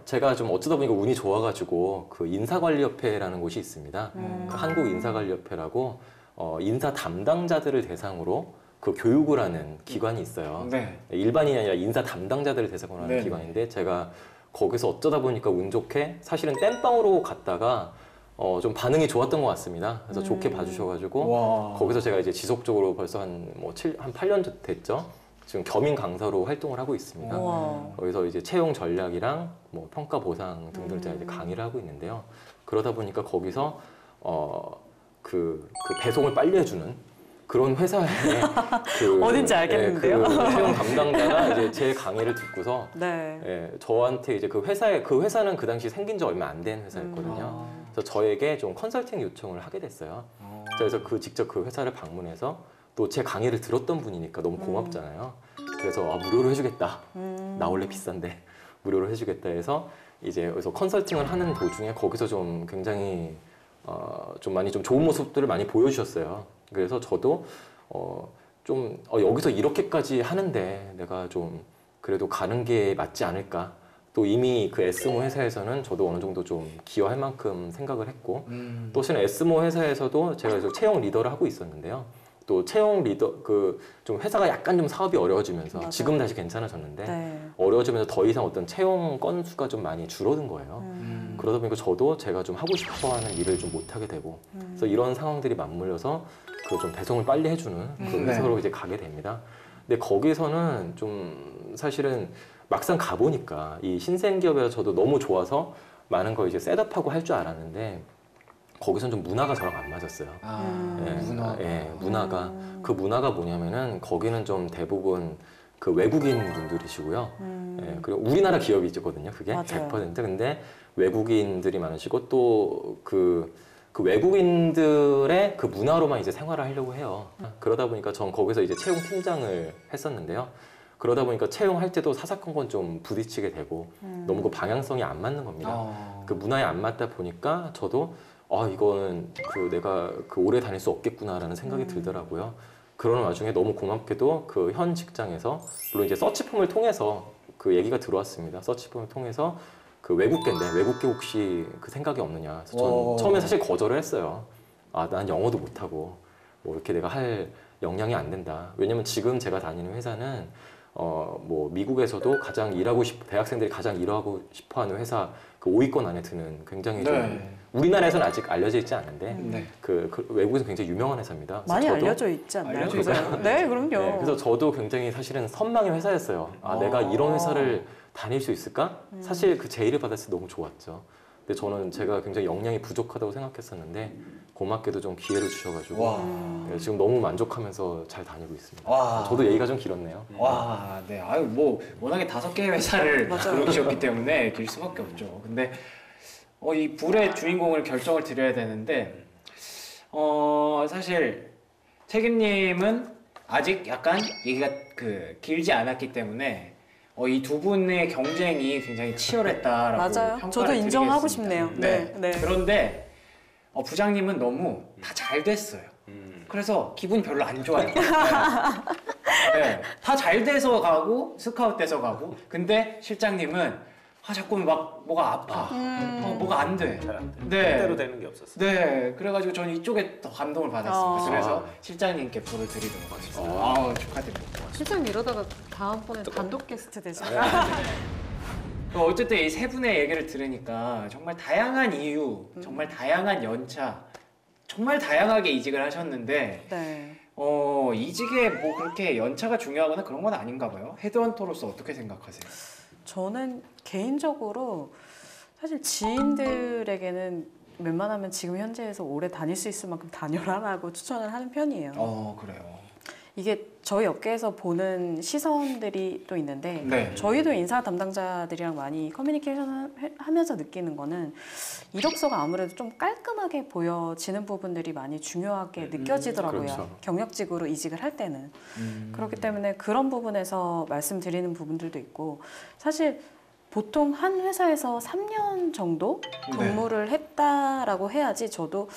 제가 좀 어쩌다 보니까 운이 좋아가지고 그 인사관리협회라는 곳이 있습니다. 그 한국인사관리협회라고 인사 담당자들을 대상으로 그 교육을 하는 기관이 있어요. 네. 일반인이 아니라 인사 담당자들을 대상으로 하는 네. 기관인데 제가 거기서 어쩌다 보니까 운 좋게 사실은 땜빵으로 갔다가 좀 반응이 좋았던 것 같습니다. 그래서 좋게 봐주셔가지고 와. 거기서 제가 이제 지속적으로 벌써 한 8년 됐죠. 지금 겸임 강사로 활동을 하고 있습니다. 거기서 이제 채용 전략이랑 뭐 평가 보상 등등 제가 이제 강의를 하고 있는데요. 그러다 보니까 거기서 그 배송을 빨리 해주는 그런 회사에 어딘지 알겠는데요. 그 채용 담당자가 이제 제 강의를 듣고서 네. 예, 저한테 이제 그 회사는 그 당시 생긴 지 얼마 안 된 회사였거든요. 그래서 저에게 좀 컨설팅 요청을 하게 됐어요. 그래서 직접 그 회사를 방문해서 또 제 강의를 들었던 분이니까 너무 고맙잖아요. 그래서 무료로 해주겠다. 나 원래 비싼데 무료로 해주겠다 해서 이제 그래서 컨설팅을 하는 도중에 거기서 좀 굉장히 좀 많이 좀 좋은 모습들을 많이 보여주셨어요. 그래서 저도 여기서 이렇게까지 하는데 내가 좀 그래도 가는 게 맞지 않을까. 또 이미 그 S모 회사에서는 저도 어느 정도 좀 기여할 만큼 생각을 했고 또 실은 S모 회사에서도 제가 그래서 채용 리더를 하고 있었는데요. 또 채용 리더 좀 회사가 약간 좀 사업이 어려워지면서 맞아요. 지금 다시 괜찮아졌는데 네. 어려워지면서 더 이상 어떤 채용 건수가 좀 많이 줄어든 거예요. 그러다 보니까 저도 제가 좀 하고 싶어하는 일을 좀 못하게 되고 그래서 이런 상황들이 맞물려서 그 좀 배송을 빨리 해주는 그 회사로 이제 가게 됩니다. 근데 거기서는 좀 사실은 막상 가보니까 이 신생 기업에서 저도 너무 좋아서 많은 걸 이제 셋업하고 할 줄 알았는데 거기선 좀 문화가 저랑 안 맞았어요. 문화가 그 문화가 뭐냐면은 거기는 좀 대부분 그 외국인 분들이시고요. 예, 그리고 우리나라 기업이거든요. 그게 맞아요. 100%. 근데 외국인들이 많으시고 또 그 외국인들의 그 문화로만 이제 생활을 하려고 해요. 그러다 보니까 전 거기서 이제 채용 팀장을 했었는데요. 그러다 보니까 채용할 때도 사사건건 좀 부딪히게 되고 너무 그 방향성이 안 맞는 겁니다. 그 문화에 안 맞다 보니까 저도 이거는 내가 오래 다닐 수 없겠구나라는 생각이 들더라고요. 그러는 와중에 너무 고맙게도 그 현 직장에서 물론 이제 서치폼을 통해서 그 얘기가 들어왔습니다. 서치폼을 통해서 그 외국계인데 외국계 혹시 그 생각이 없느냐. 그래서 전 처음에 사실 거절을 했어요. 난 영어도 못하고 뭐 이렇게 내가 할 역량이 안 된다. 왜냐면 지금 제가 다니는 회사는 뭐 미국에서도 대학생들이 가장 일하고 싶어하는 회사 그 5위권 안에 드는 굉장히 좀 우리나라에서는 아직 알려져 있지 않은데 그 외국에서 굉장히 유명한 회사입니다. 많이 저도 알려져 있지 않나요? 알려져 있어요. 네, 그럼요. 네, 그래서 저도 굉장히 사실은 선망의 회사였어요. 내가 이런 회사를 다닐 수 있을까? 사실 그 제의를 받았을 때 너무 좋았죠. 근데 저는 제가 굉장히 역량이 부족하다고 생각했었는데 고맙게도 좀 기회를 주셔가지고 네, 지금 너무 만족하면서 잘 다니고 있습니다. 저도 얘기가 좀 길었네요. 와, 네. 뭐 워낙에 5개의 회사를 들어오셨기 때문에 길 수밖에 없죠. 근데 이 불의 주인공을 결정을 드려야 되는데 사실 책임님은 아직 약간 얘기가 길지 않았기 때문에 이 두 분의 경쟁이 굉장히 치열했다라고 맞아요. 평가를 저도 인정하고 드리겠습니다. 싶네요. 네. 그런데 부장님은 너무 다 잘 됐어요. 그래서 기분이 별로 안 좋아요. 네. 다 잘 돼서 가고 스카웃 돼서 가고 근데 실장님은 자꾸 막 뭐가 아파. 뭐가 안 돼. 네. 뜻대로 되는 게 없었어요. 네. 그래가지고 저는 이쪽에 더 감동을 받았습니다. 그래서 실장님께 불을 드리도록 하겠습니다. 축하드립니다. 실장 이러다가 다음번에 단독 게스트 되잖아요. 어쨌든 이 세 분의 얘기를 들으니까 정말 다양한 이유, 정말 다양한 연차, 정말 다양하게 이직을 하셨는데 네. 이직에 뭐 그렇게 연차가 중요하거나 그런 건 아닌가 봐요. 헤드헌터로서 어떻게 생각하세요? 저는 개인적으로 사실 지인들에게는 웬만하면 지금 현재에서 오래 다닐 수 있을 만큼 다녀라라고 추천을 하는 편이에요. 그래요. 이게 저희 업계에서 보는 시선들이 또 있는데 네. 저희도 인사 담당자들이랑 많이 커뮤니케이션 하면서 느끼는 거는 이력서가 아무래도 좀 깔끔하게 보여지는 부분들이 많이 중요하게 느껴지더라고요. 그렇죠. 경력직으로 이직을 할 때는. 그렇기 때문에 그런 부분에서 말씀드리는 부분들도 있고 사실 보통 한 회사에서 3년 정도 근무를 했다라고 해야지 저도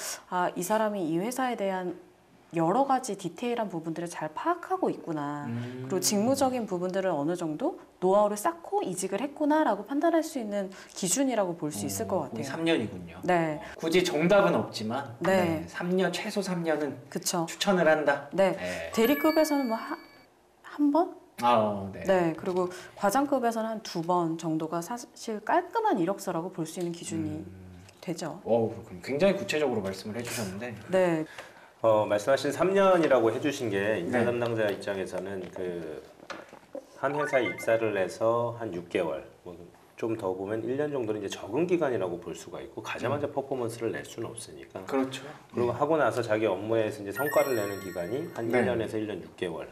이 사람이 이 회사에 대한 여러 가지 디테일한 부분들을 잘 파악하고 있구나. 그리고 직무적인 부분들을 어느 정도 노하우를 쌓고 이직을 했구나라고 판단할 수 있는 기준이라고 볼 수 있을 것 같아요. 3년이군요. 네. 굳이 정답은 없지만 네. 3년 최소 3년은 그쵸. 추천을 한다. 네. 네. 대리급에서는 뭐 한 번? 네. 네. 그리고 과장급에서는 한 2번 정도가 사실 깔끔한 이력서라고 볼 수 있는 기준이 되죠. 그럼 굉장히 구체적으로 말씀을 해주셨는데. 네. 말씀하신 3년이라고 해주신 게 인사 네. 담당자 입장에서는 한 회사에 입사를 해서 한 6개월, 좀 더 보면 1년 정도는 이제 적응 기간이라고 볼 수가 있고 가자마자 퍼포먼스를 낼 수는 없으니까. 그렇죠. 그리고 하고 나서 자기 업무에서 이제 성과를 내는 기간이 한 네. 1년에서 1년 6개월.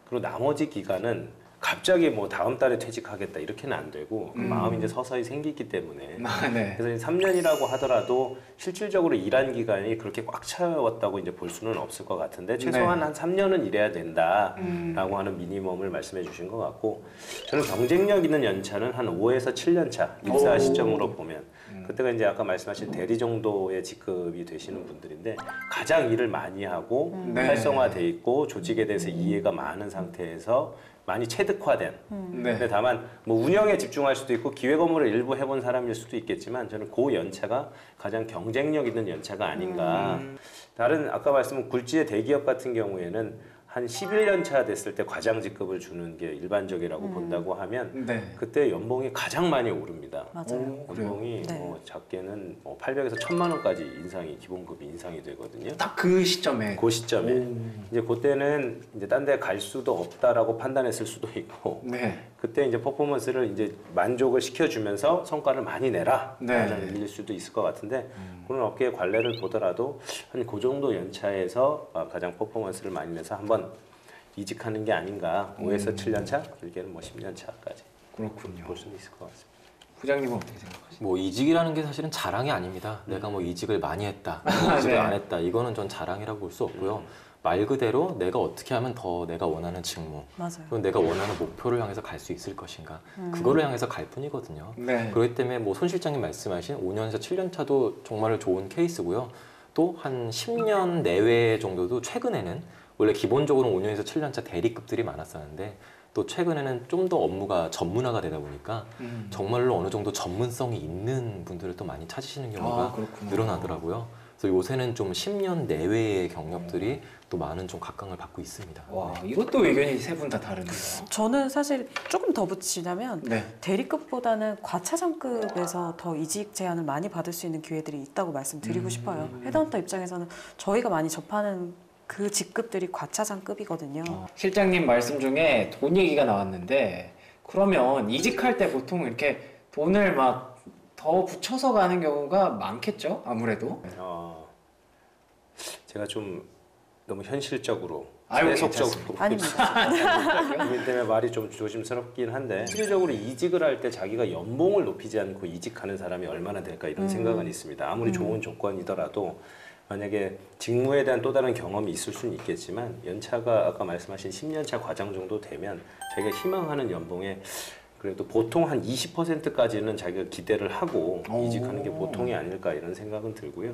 그리고 나머지 기간은 갑자기 뭐 다음 달에 퇴직하겠다 이렇게는 안 되고 마음이 이제 서서히 생기기 때문에 네. 그래서 3년이라고 하더라도 실질적으로 일한 기간이 그렇게 꽉 차였다고 이제 볼 수는 없을 것 같은데 최소한 한 3년은 일해야 된다라고 하는 미니멈을 말씀해 주신 것 같고 저는 경쟁력 있는 연차는 한 5에서 7년 차 입사 시점으로 보면 그때가 이제 아까 말씀하신 대리 정도의 직급이 되시는 분들인데 가장 일을 많이 하고 네. 활성화돼 있고 조직에 대해서 이해가 많은 상태에서 많이 체득화된. 네. 근데 다만 뭐 운영에 집중할 수도 있고 기획 업무를 일부 해본 사람일 수도 있겠지만 저는 그 연차가 가장 경쟁력 있는 연차가 아닌가. 다른 아까 말씀한 굴지의 대기업 같은 경우에는 한 11년 차 됐을 때 과장 직급을 주는 게 일반적이라고 본다고 하면 네. 그때 연봉이 가장 많이 오릅니다. 맞아요. 연봉이 네. 작게는 800에서 1000만 원까지 기본급이 인상이 되거든요. 딱 그 시점에. 그 시점에 이제 그때는 이제 딴 데 갈 수도 없다라고 판단했을 수도 있고 네. 그때 이제 퍼포먼스를 이제 만족을 시켜주면서 성과를 많이 내라 네. 라는 의미일 수도 있을 것 같은데 그런 업계의 관례를 보더라도 한 그 정도 연차에서 가장 퍼포먼스를 많이 내서 한번 이직하는 게 아닌가 5에서 7년 차 길게는 뭐 10년 차까지 그렇군요. 볼 수는 있을 것 같습니다. 부장님은 어떻게 생각하세요? 뭐 이직이라는 게 사실은 자랑이 아닙니다. 내가 뭐 이직을 많이 했다, 이직을 네. 안 했다. 이거는 전 자랑이라고 볼 수 없고요. 말 그대로 내가 어떻게 하면 더 내가 원하는 직무, 맞아요. 그리고 내가 원하는 목표를 향해서 갈 수 있을 것인가. 그거를 향해서 갈 뿐이거든요. 네. 그렇기 때문에 뭐 손 실장님 말씀하신 5년에서 7년 차도 정말 좋은 케이스고요. 또 한 10년 내외 정도도 최근에는 원래 기본적으로 5년에서 7년 차 대리급들이 많았었는데 또 최근에는 좀 더 업무가 전문화가 되다 보니까 정말로 어느 정도 전문성이 있는 분들을 또 많이 찾으시는 경우가 그렇구나. 늘어나더라고요. 그래서 요새는 좀 10년 내외의 경력들이 또 많은 좀 각광을 받고 있습니다. 와, 이것도 의견이 세 분 다 다르네요. 저는 사실 조금 더 붙이자면 네. 대리급보다는 과차장급에서 더 이직 제안을 많이 받을 수 있는 기회들이 있다고 말씀드리고 싶어요. 헤드헌터 입장에서는 저희가 많이 접하는 그 직급들이 과차장급이거든요. 실장님 말씀 중에 돈 얘기가 나왔는데 그러면 이직할 때 보통 이렇게 돈을 막 더 붙여서 가는 경우가 많겠죠? 아무래도. 제가 좀 너무 현실적으로 아유, 세속적으로 아닙니다. 고민 때문에 말이 좀 조심스럽긴 한데 실질적으로 이직을 할 때 자기가 연봉을 높이지 않고 이직하는 사람이 얼마나 될까 이런 생각은 있습니다. 아무리 좋은 조건이더라도 만약에 직무에 대한 또 다른 경험이 있을 수는 있겠지만 연차가 아까 말씀하신 10년차 과장 정도 되면 자기가 희망하는 연봉에 그래도 보통 한 20%까지는 자기가 기대를 하고 이직하는 게 보통이 아닐까 이런 생각은 들고요.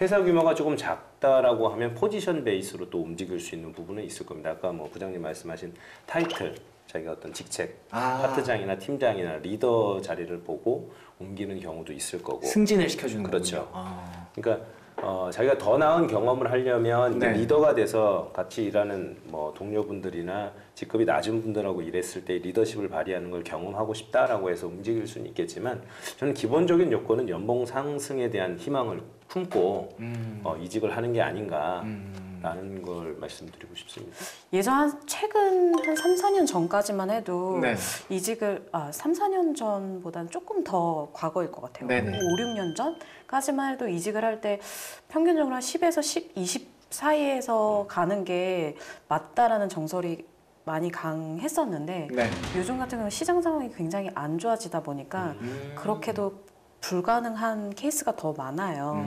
회사 규모가 조금 작다라고 하면 포지션 베이스로 또 움직일 수 있는 부분은 있을 겁니다. 아까 뭐 부장님 말씀하신 타이틀, 자기가 어떤 직책, 파트장이나 팀장이나 리더 자리를 보고 옮기는 경우도 있을 거고. 승진을 시켜주는 그렇죠. 거군요. 그러니까 자기가 더 나은 경험을 하려면 이제 네. 리더가 돼서 같이 일하는 뭐 동료분들이나 직급이 낮은 분들하고 일했을 때 리더십을 발휘하는 걸 경험하고 싶다라고 해서 움직일 수는 있겠지만 저는 기본적인 요건은 연봉 상승에 대한 희망을 품고 이직을 하는 게 아닌가라는 걸 말씀드리고 싶습니다. 최근 한 3, 4년 전까지만 해도 네. 이직을 3, 4년 전보다는 조금 더 과거일 것 같아요. 네네. 5, 6년 전까지만 해도 이직을 할 때 평균적으로 한 10에서 20 사이에서 가는 게 맞다라는 정설이 많이 강했었는데 네. 요즘 같은 경우는 시장 상황이 굉장히 안 좋아지다 보니까 그렇게도 불가능한 케이스가 더 많아요.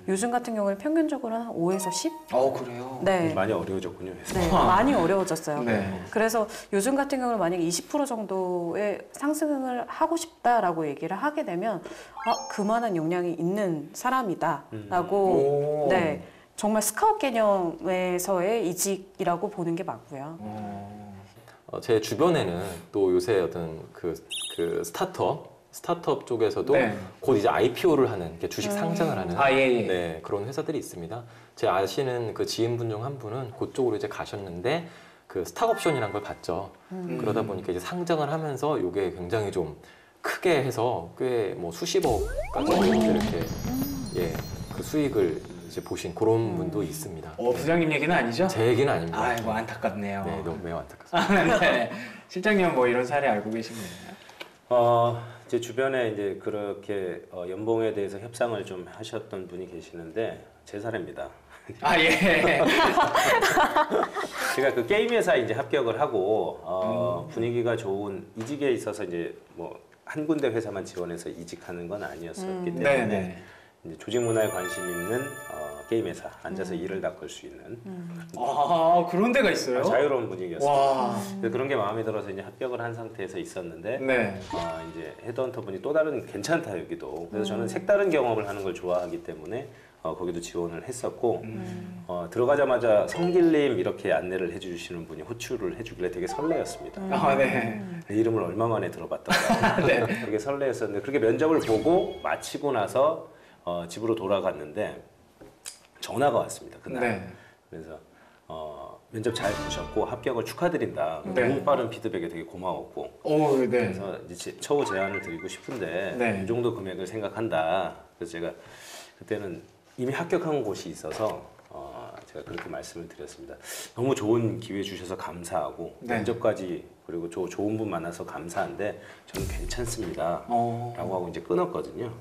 요즘 같은 경우는 평균적으로 한 5에서 10? 그래요? 네. 많이 어려워졌군요. 네, 많이 어려워졌어요. 네. 그래서 요즘 같은 경우는 만약에 20% 정도의 상승을 하고 싶다라고 얘기를 하게 되면 그만한 역량이 있는 사람이다라고 네, 정말 스카웃 개념에서의 이직이라고 보는 게 맞고요. 제 주변에는 또 요새 어떤 그 스타트업 쪽에서도 네. 곧 이제 IPO를 하는 이렇게 주식 상장을 하는 예. 네, 그런 회사들이 있습니다. 제 아시는 그 지인분 중 한 분은 그쪽으로 이제 가셨는데 그 스탁옵션이라는 걸 받죠. 그러다 보니까 이제 상장을 하면서 이게 굉장히 좀 크게 해서 꽤 뭐 수십억까지 이렇게 예, 그 수익을 이제 보신 그런 분도 있습니다. 부장님 얘기는 아니죠? 제 얘기는 아닙니다. 아이고 안타깝네요. 네, 너무 매우 안타깝습니다. 네. 실장님 뭐 이런 사례 알고 계신가요? 제 주변에 이제 그렇게 연봉에 대해서 협상을 좀 하셨던 분이 계시는데 제 사례입니다. 아 예. 제가 그 게임 회사에 이제 합격을 하고 분위기가 좋은 이직에 있어서 이제 뭐 한 군데 회사만 지원해서 이직하는 건 아니었었기 때문에 네네. 이제 조직 문화에 관심 있는 게임 회사 앉아서 일을 닦을 수 있는 그런 데가 있어요? 자유로운 분위기였어요. 와. 그래서 그런 게 마음에 들어서 이제 합격을 한 상태에서 있었는데 네. 이제 헤드헌터 분이 또 다른 괜찮다 여기도 그래서 저는 색다른 경험을 하는 걸 좋아하기 때문에 거기도 지원을 했었고 들어가자마자 성길님 이렇게 안내를 해주시는 분이 호출을 해주길래 되게 설레었습니다. 아 네. 내 이름을 얼마 만에 들어봤던가 네. 되게 설레었었는데 그렇게 면접을 보고 마치고 나서 집으로 돌아갔는데 전화가 왔습니다. 그날. 네. 그래서 면접 잘 보셨고 합격을 축하드린다. 네. 너무 빠른 피드백에 되게 고마웠고 오 네. 그래서 이제 처우 제안을 드리고 싶은데 네. 이 정도 금액을 생각한다. 그래서 제가 그때는 이미 합격한 곳이 있어서 제가 그렇게 말씀을 드렸습니다. 너무 좋은 기회 주셔서 감사하고 네. 면접까지 그리고 좋은 분 만나서 감사한데 저는 괜찮습니다. 라고 하고 이제 끊었거든요.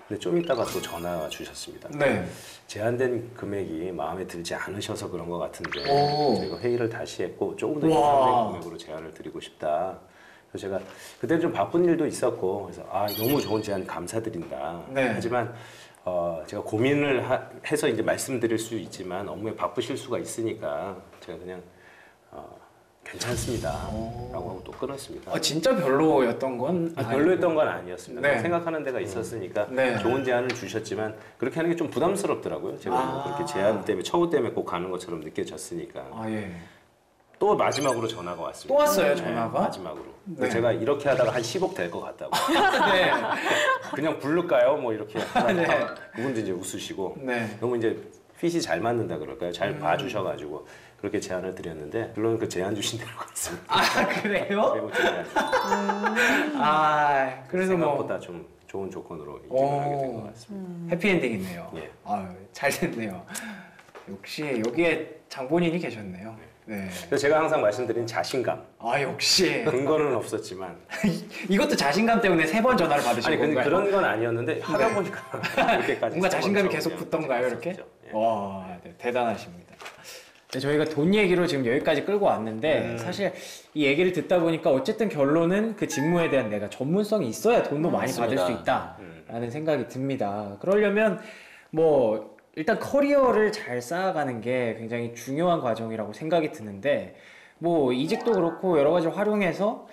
근데 좀 이따가 또 전화가 주셨습니다. 네. 제한된 금액이 마음에 들지 않으셔서 그런 것 같은데 오. 저희가 회의를 다시 했고 조금 더 와. 인상된 금액으로 제안을 드리고 싶다. 그래서 제가 그때는 좀 바쁜 일도 있었고 그래서 너무 좋은 제안 감사드린다. 네. 하지만 제가 고민을 해서 이제 말씀드릴 수 있지만 업무에 바쁘실 수가 있으니까 제가 그냥 괜찮습니다. 라고 하고 또 끊었습니다. 진짜 별로였던 건 별로였던 건 아니었습니다. 네. 생각하는 데가 있었으니까 네. 좋은 제안을 주셨지만 그렇게 하는 게 좀 부담스럽더라고요. 제가 뭐 그렇게 제안 때문에 처우 때문에 꼭 가는 것처럼 느껴졌으니까. 예. 또 마지막으로 전화가 왔습니다. 또 왔어요, 네, 전화가? 마지막으로. 네. 제가 이렇게 하다가 한 10억 될 것 같다고. 네. 그냥 부를까요? 뭐 이렇게. 네. 그분도 이제 웃으시고 네. 너무 이제 핏이 잘 맞는다 그럴까요? 잘 봐주셔가지고 그렇게 제안을 드렸는데 물론 그 제안 주신 대로 갔습니다. 그래요? 그리고 제안 그래서 뭐 생각보다 좀 좋은 조건으로 이직을 하게 된 것 같습니다. 해피엔딩이네요. 예. 잘 됐네요. 역시 여기에 장본인이 계셨네요. 네. 그래서 제가 항상 말씀드린 자신감. 역시 근거는 없었지만. 이것도 자신감 때문에 3번 전화를 받으신 아니 근데 건가요? 그런 건 아니었는데 하다 보니까 이렇게까지. 뭔가 자신감이 3번 계속 그냥 붙던가요, 이렇게? 있었죠. 예. 와, 네, 대단하십니다. 네, 저희가 돈 얘기로 지금 여기까지 끌고 왔는데 사실 이 얘기를 듣다 보니까 어쨌든 결론은 그 직무에 대한 내가 전문성이 있어야 돈도 많이 받을 수 있다라는 생각이 듭니다. 그러려면 뭐 일단 커리어를 잘 쌓아가는 게 굉장히 중요한 과정이라고 생각이 드는데 뭐 이직도 그렇고 여러 가지를 활용해서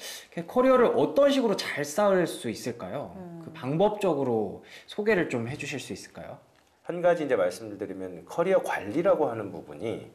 커리어를 어떤 식으로 잘 쌓을 수 있을까요? 그 방법적으로 소개를 좀 해주실 수 있을까요? 한 가지 이제 말씀을 드리면 커리어 관리라고 하는 부분이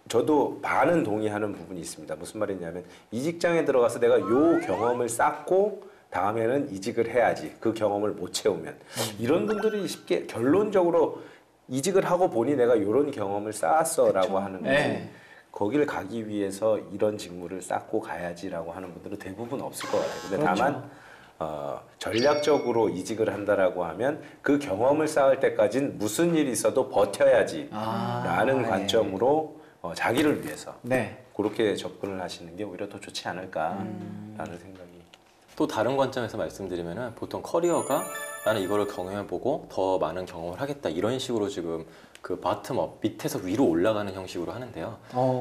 저도 반은 동의하는 부분이 있습니다. 무슨 말이냐면 이 직장에 들어가서 내가 요 경험을 쌓고 다음에는 이직을 해야지. 그 경험을 못 채우면. 이런 분들이 쉽게 결론적으로 이직을 하고 보니 내가 이런 경험을 쌓았어라고 하는 거지. 네. 거기를 가기 위해서 이런 직무를 쌓고 가야지라고 하는 분들은 대부분 없을 것 같아요. 근데 그렇죠. 다만 전략적으로 이직을 한다라고 하면 그 경험을 쌓을 때까진 무슨 일이 있어도 버텨야지 라는 관점으로 자기를 위해서 네. 그렇게 접근을 하시는 게 오히려 더 좋지 않을까라는 생각이. 또 다른 관점에서 말씀드리면은 보통 커리어가 나는 이거를 경험해보고 더 많은 경험을 하겠다 이런 식으로 지금 그 바텀업 밑에서 위로 올라가는 형식으로 하는데요.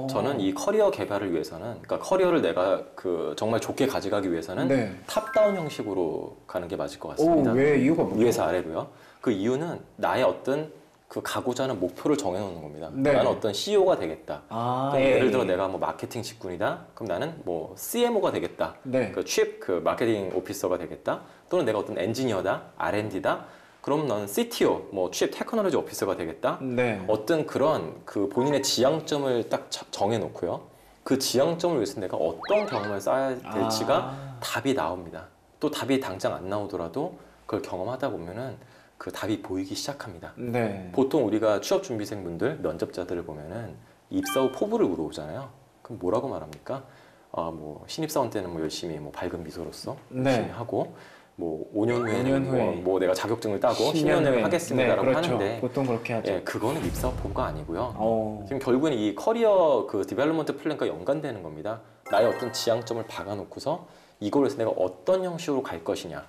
저는 이 커리어 개발을 위해서는 그러니까 커리어를 내가 그 정말 좋게 가져가기 위해서는 네. 탑다운 형식으로 가는 게 맞을 것 같습니다. 왜 이유가 뭐죠? 위에서 아래로요. 그 이유는 나의 어떤 그 가고자 하는 목표를 정해놓는 겁니다. 네. 나는 어떤 CEO가 되겠다. 그럼 예. 예를 들어 내가 뭐 마케팅 직군이다. 그럼 나는 뭐 CMO가 되겠다. 네. 그 마케팅 오피서가 되겠다. 또는 내가 어떤 엔지니어다, R&D다. 그럼 너는 CTO, 뭐 Chief Technology Officer가 되겠다. 네. 어떤 그런 그 본인의 지향점을 딱 정해놓고요. 그 지향점을 위해서 내가 어떤 경험을 쌓아야 될지가 답이 나옵니다. 또 답이 당장 안 나오더라도 그걸 경험하다 보면은 그 답이 보이기 시작합니다. 네. 보통 우리가 취업 준비생분들, 면접자들을 보면은 입사 후 포부를 물어보잖아요. 그럼 뭐라고 말합니까? 뭐 신입사원 때는 뭐 열심히 뭐 밝은 미소로서 열심히 하고 뭐 5년 후에, 5년 후에. 뭐 내가 자격증을 따고 10년 10년 후에 후에. 하겠습니다라고 네, 그렇죠. 하는데 보통 그렇게 하죠. 예, 그거는 입사포가 아니고요. 어. 지금 결국에는 이 커리어 그 디벨롭먼트 플랜과 연관되는 겁니다. 나의 어떤 지향점을 박아놓고서 이걸 해서 내가 어떤 형식으로 갈 것이냐.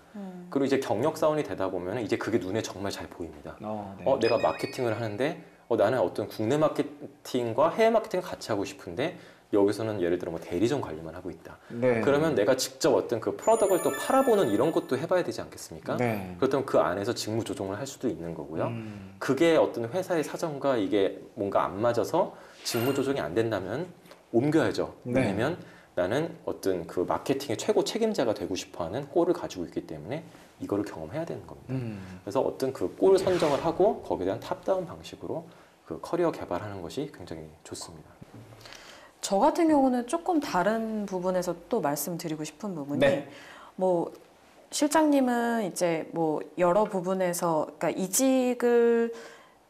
그리고 이제 경력 사원이 되다 보면 이제 그게 눈에 정말 잘 보입니다. 네. 내가 마케팅을 하는데 나는 어떤 국내 마케팅과 해외 마케팅을 같이 하고 싶은데 여기서는 예를 들어 뭐 대리점 관리만 하고 있다. 네. 그러면 내가 직접 어떤 그 프로덕트를 또 팔아보는 이런 것도 해봐야 되지 않겠습니까? 네. 그렇다면 그 안에서 직무 조정을 할 수도 있는 거고요. 그게 어떤 회사의 사정과 이게 뭔가 안 맞아서 직무 조정이 안 된다면 옮겨야죠. 네. 왜냐면 나는 어떤 그 마케팅의 최고 책임자가 되고 싶어하는 꼴을 가지고 있기 때문에 이거를 경험해야 되는 겁니다. 그래서 어떤 그 꼴 선정을 하고 거기에 대한 탑다운 방식으로 그 커리어 개발하는 것이 굉장히 좋습니다. 저 같은 경우는 조금 다른 부분에서 또 말씀드리고 싶은 부분이 네. 뭐 실장님은 이제 뭐 여러 부분에서 그러니까 이직을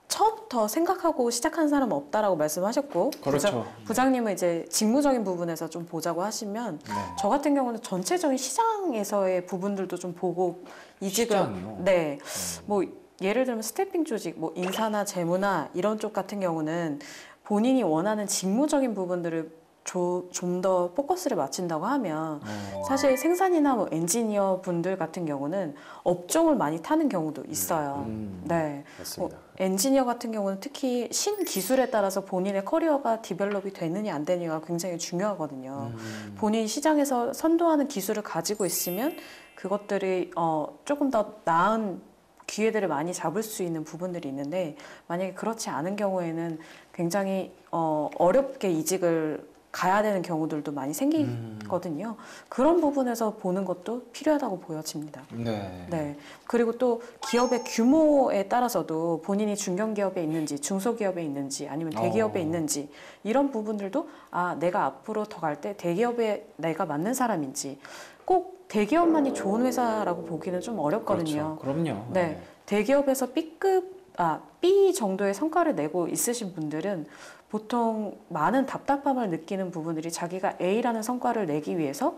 처음부터 생각하고 시작한 사람은 없다라고 말씀하셨고 그렇죠. 부장님은 이제 직무적인 부분에서 좀 보자고 하시면 네. 저 같은 경우는 전체적인 시장에서의 부분들도 좀 보고 이직을 시장이요? 네. 뭐 예를 들면 스태핑 조직, 뭐 인사나 재무나 이런 쪽 같은 경우는 본인이 원하는 직무적인 부분들을 좀 더 포커스를 맞춘다고 하면 사실 생산이나 뭐 엔지니어 분들 같은 경우는 업종을 많이 타는 경우도 있어요. 네. 맞습니다. 엔지니어 같은 경우는 특히 신기술에 따라서 본인의 커리어가 디벨롭이 되느냐 안 되느냐가 굉장히 중요하거든요. 본인이 시장에서 선도하는 기술을 가지고 있으면 그것들이 조금 더 나은 기회들을 많이 잡을 수 있는 부분들이 있는데 만약에 그렇지 않은 경우에는 굉장히 어렵게 이직을 가야 되는 경우들도 많이 생기거든요. 그런 부분에서 보는 것도 필요하다고 보여집니다. 네. 네. 그리고 또 기업의 규모에 따라서도 본인이 중견기업에 있는지 중소기업에 있는지 아니면 대기업에 있는지 이런 부분들도 내가 앞으로 더 갈 때 대기업에 내가 맞는 사람인지 꼭 대기업만이 좋은 회사라고 보기는 좀 어렵거든요. 그렇죠. 그럼요. 네. 대기업에서 B 정도의 성과를 내고 있으신 분들은 보통 많은 답답함을 느끼는 부분들이 자기가 A라는 성과를 내기 위해서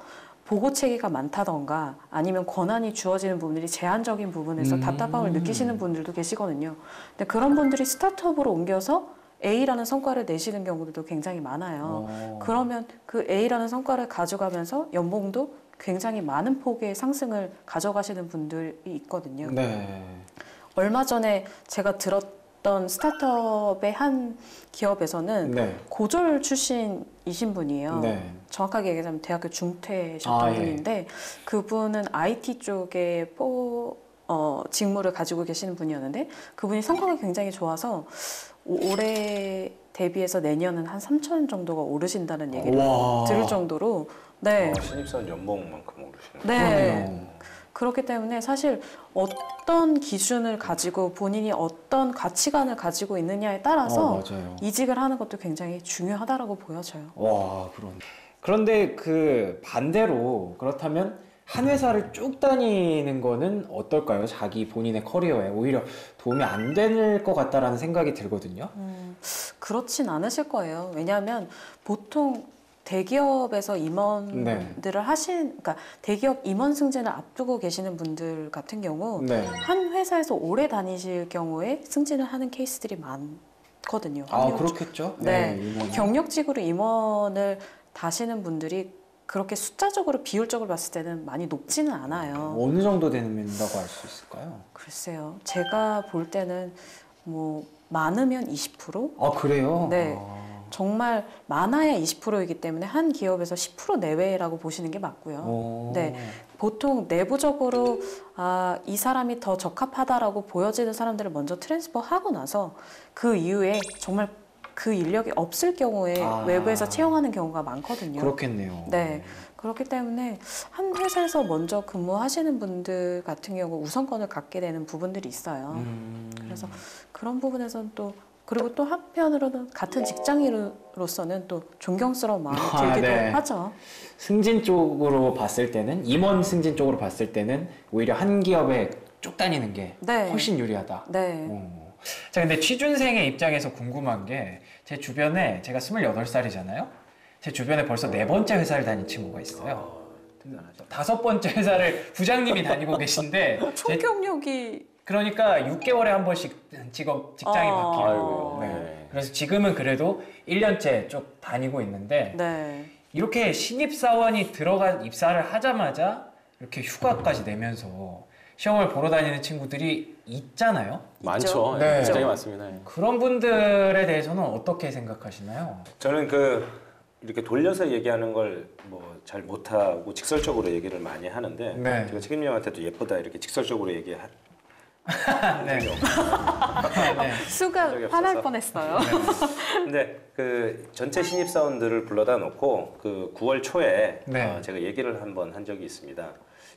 보고 체계가 많다던가 아니면 권한이 주어지는 부분들이 제한적인 부분에서 답답함을 느끼시는 분들도 계시거든요. 근데 그런 분들이 스타트업으로 옮겨서 A라는 성과를 내시는 경우들도 굉장히 많아요. 그러면 그 A라는 성과를 가져가면서 연봉도 굉장히 많은 폭의 상승을 가져가시는 분들이 있거든요. 네. 얼마 전에 제가 들었던 스타트업의 한 기업에서는 네. 고졸 출신이신 분이에요. 네. 정확하게 얘기하자면 대학교 중퇴셨던 분인데 그분은 IT 쪽에 직무를 가지고 계시는 분이었는데 그분이 성과가 굉장히 좋아서 올해 대비해서 내년은 한 3천 정도가 오르신다는 얘기를 들을 정도로 네. 신입사원 연봉만큼 오르시는 네. 그렇기 때문에 사실 어떤 기준을 가지고 본인이 어떤 가치관을 가지고 있느냐에 따라서 맞아요. 이직을 하는 것도 굉장히 중요하다라고 보여져요. 와, 그런데 그 반대로 그렇다면 한 회사를 쭉 다니는 거는 어떨까요? 자기 본인의 커리어에 오히려 도움이 안 될 것 같다라는 생각이 들거든요. 그렇진 않으실 거예요. 왜냐하면 보통 대기업에서 임원들을 그러니까 대기업 임원 승진을 앞두고 계시는 분들 같은 경우 네. 한 회사에서 오래 다니실 경우에 승진을 하는 케이스들이 많거든요. 그렇겠죠. 네. 임원이. 경력직으로 임원을 다시는 분들이 그렇게 숫자적으로 비율적으로 봤을 때는 많이 높지는 않아요. 어느 정도 된다고 할 수 있을까요? 글쎄요. 제가 볼 때는 뭐 많으면 20%? 그래요? 네. 정말 많아야 20%이기 때문에 한 기업에서 10% 내외라고 보시는 게 맞고요. 네. 보통 내부적으로 이 사람이 더 적합하다라고 보여지는 사람들을 먼저 트랜스퍼 하고 나서 그 이후에 정말 그 인력이 없을 경우에 외부에서 채용하는 경우가 많거든요. 그렇겠네요. 네. 그렇기 때문에 한 회사에서 먼저 근무하시는 분들 같은 경우 우선권을 갖게 되는 부분들이 있어요. 그래서 그런 부분에서는 또 그리고 또 한편으로는 같은 직장인으로서는 또 존경스러운 마음이 들기도 하죠. 승진 쪽으로 봤을 때는 임원 승진 쪽으로 봤을 때는 오히려 한 기업에 쭉 다니는 게 훨씬 유리하다. 네. 자, 근데 취준생의 입장에서 궁금한 게 제 주변에 제가 28살이잖아요. 제 주변에 벌써 4번째 회사를 다닌 친구가 있어요. 다섯 번째 회사를 부장님이 다니고 계신데 총 경력이 그러니까 6개월에 한 번씩 직장이 바뀌어요. 아이고, 네. 네. 그래서 지금은 그래도 1년째 쭉 다니고 있는데 네. 이렇게 신입사원이 입사를 하자마자 이렇게 휴가까지 내면서 시험을 보러 다니는 친구들이 있잖아요. 많죠. 네. 굉장히 많습니다. 그런 분들에 대해서는 어떻게 생각하시나요? 저는 이렇게 돌려서 얘기하는 걸 뭐 잘 못하고 직설적으로 얘기를 많이 하는데 네. 제가 책임님한테도 예쁘다 이렇게 직설적으로 네. 수가 적이 화날 없어서. 뻔했어요. 근데 전체 신입사원들을 불러다 놓고 9월 초에 네. 제가 얘기를 한번 한 적이 있습니다.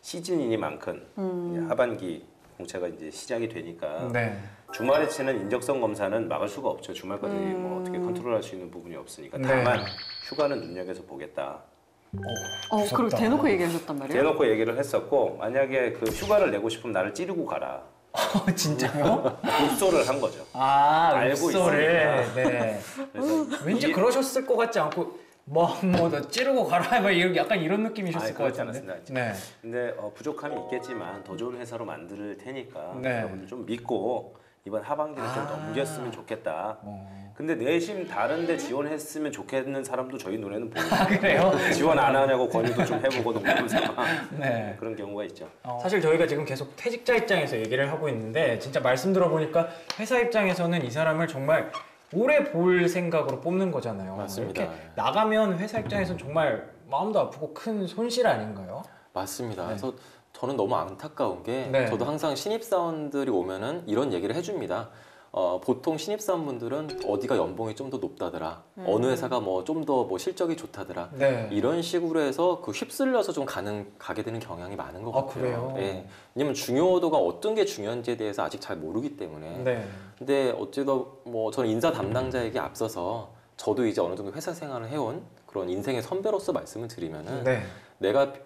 시즌이니만큼 하반기 공채가 이제 시작이 되니까 네. 주말에 치는 인적성 검사는 막을 수가 없죠. 주말까지 뭐 어떻게 컨트롤할 수 있는 부분이 없으니까. 다만 네. 휴가는 눈여겨서 보겠다. 그리고 대놓고 얘기하셨단 말이에요? 대놓고 얘기를 했었고 만약에 휴가를 내고 싶으면 나를 찌르고 가라. 진짜요? 읍소를 한 거죠. 알고 읍소를. 네. 그래서 왠지 이게- 그러셨을 것 같지 않고 너 찌르고 가라 약간 이런 느낌이셨을 것 그렇지 같은데. 않았습니다. 네. 근데 부족함이 있겠지만 더 좋은 회사로 만들 테니까 네. 여러분들 좀 믿고 이번 하반기를 좀 넘겼으면 좋겠다. 근데 내심 다른데 지원했으면 좋겠는 사람도 저희 눈에는 보여요. 그래요? 지원 안 하냐고 건의도 좀 해보고 농담 삼아 네. 그런 경우가 있죠. 사실 저희가 지금 계속 퇴직자 입장에서 얘기를 하고 있는데 진짜 말씀 들어보니까 회사 입장에서는 이 사람을 정말 오래 볼 생각으로 뽑는 거잖아요. 맞습니다. 이렇게 나가면 회사 입장에서는 정말 마음도 아프고 큰 손실 아닌가요? 맞습니다. 그래서 저는 너무 안타까운 게 네. 저도 항상 신입사원들이 오면은 이런 얘기를 해줍니다. 보통 신입사원분들은 어디가 연봉이 좀 더 높다더라. 어느 회사가 뭐 좀 더 뭐 실적이 좋다더라. 네. 이런 식으로 해서 휩쓸려서 좀 가게 되는 경향이 많은 것 아, 같아요. 그래요? 예. 왜냐면 중요도가 어떤 게 중요한지에 대해서 아직 잘 모르기 때문에. 네. 근데 어쨌든 뭐 저는 인사 담당자에게 앞서서 저도 이제 어느 정도 회사 생활을 해온 그런 인생의 선배로서 말씀을 드리면은 네.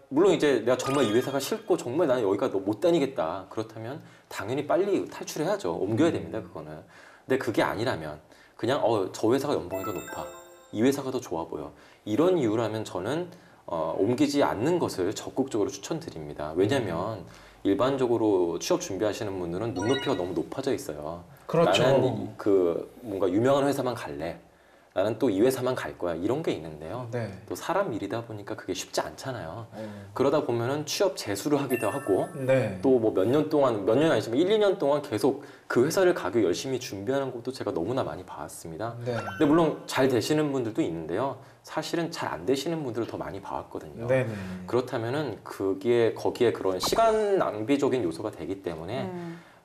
물론 이제 내가 정말 이 회사가 싫고 정말 나는 여기가 못 다니겠다. 그렇다면 당연히 빨리 탈출해야죠. 옮겨야 됩니다. 그거는. 근데 그게 아니라면 그냥 저 회사가 연봉이 더 높아. 이 회사가 더 좋아 보여. 이런 이유라면 저는 옮기지 않는 것을 적극적으로 추천드립니다. 왜냐면 일반적으로 취업 준비하시는 분들은 눈높이가 너무 높아져 있어요. 그렇죠. 나는 뭔가 유명한 회사만 갈래. 나는 또 이 회사만 갈 거야. 이런 게 있는데요. 네. 또 사람 일이다 보니까 그게 쉽지 않잖아요. 그러다 보면은 취업 재수를 하기도 하고 네. 또 뭐 몇 년이 아니지만 1, 2년 동안 계속 그 회사를 가기 열심히 준비하는 것도 제가 너무나 많이 봤습니다. 네. 근데 물론 잘 되시는 분들도 있는데요. 사실은 잘 안 되시는 분들을 더 많이 봐왔거든요. 네. 그렇다면은 거기에 그런 시간 낭비적인 요소가 되기 때문에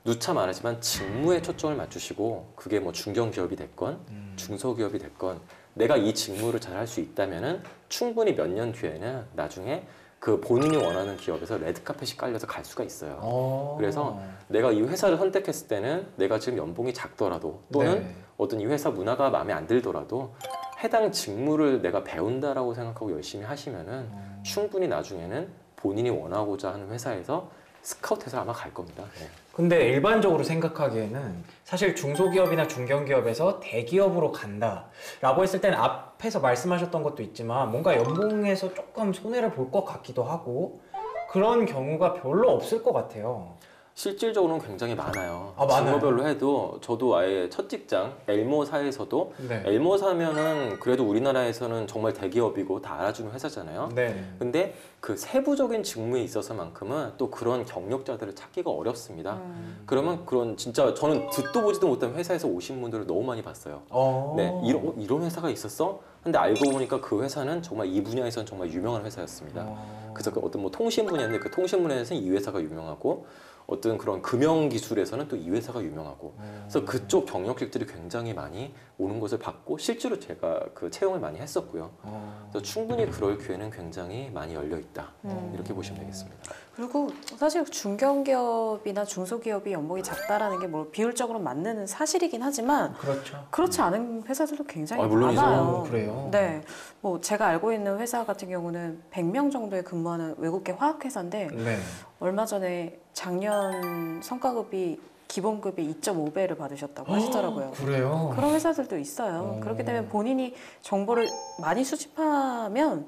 누차 말하지만 직무에 초점을 맞추시고 그게 뭐 중견기업이 됐건 중소기업이 됐건 내가 이 직무를 잘 할 수 있다면은 충분히 몇 년 뒤에는 나중에 그 본인이 원하는 기업에서 레드카펫이 깔려서 갈 수가 있어요. 그래서 내가 이 회사를 선택했을 때는 내가 지금 연봉이 작더라도 또는 네. 어떤 이 회사 문화가 마음에 안 들더라도 해당 직무를 내가 배운다라고 생각하고 열심히 하시면은 충분히 나중에는 본인이 원하고자 하는 회사에서 스카우트해서 아마 갈 겁니다. 네. 근데 일반적으로 생각하기에는 사실 중소기업이나 중견기업에서 대기업으로 간다라고 했을 때는 앞에서 말씀하셨던 것도 있지만 뭔가 연봉에서 조금 손해를 볼 것 같기도 하고 그런 경우가 별로 없을 것 같아요. 실질적으로는 굉장히 많아요. 아, 많아요? 직무별로 해도 저도 아예 첫 직장 엘모사에서도 네. 엘모사면은 그래도 우리나라에서는 정말 대기업이고 다 알아주는 회사잖아요. 네. 근데 그 세부적인 직무에 있어서만큼은 또 그런 경력자들을 찾기가 어렵습니다. 그러면 그런 진짜 저는 듣도 보지도 못한 회사에서 오신 분들을 너무 많이 봤어요. 네, 이런 회사가 있었어? 근데 알고 보니까 그 회사는 정말 이 분야에서는 정말 유명한 회사였습니다. 그래서 그 어떤 뭐 통신 분야인데 그 통신 분야에서는 이 회사가 유명하고 어떤 그런 금융 기술에서는 또 이 회사가 유명하고 그래서 그쪽 경력직들이 굉장히 많이 오는 것을 봤고 실제로 제가 그 채용을 많이 했었고요. 그래서 충분히 그럴 기회는 굉장히 많이 열려 있다 이렇게 보시면 되겠습니다. 그리고 사실 중견기업이나 중소기업이 연봉이 작다라는 게 뭐 비율적으로 맞는 사실이긴 하지만 그렇죠. 그렇지 않은 회사들도 굉장히 물론이죠. 많아요. 그래요? 네, 뭐 제가 알고 있는 회사 같은 경우는 100명 정도에 근무하는 외국계 화학회사인데 네. 얼마 전에 작년 성과급이 기본급이 2.5배를 받으셨다고 하시더라고요. 그래요? 그런 회사들도 있어요. 그렇기 때문에 본인이 정보를 많이 수집하면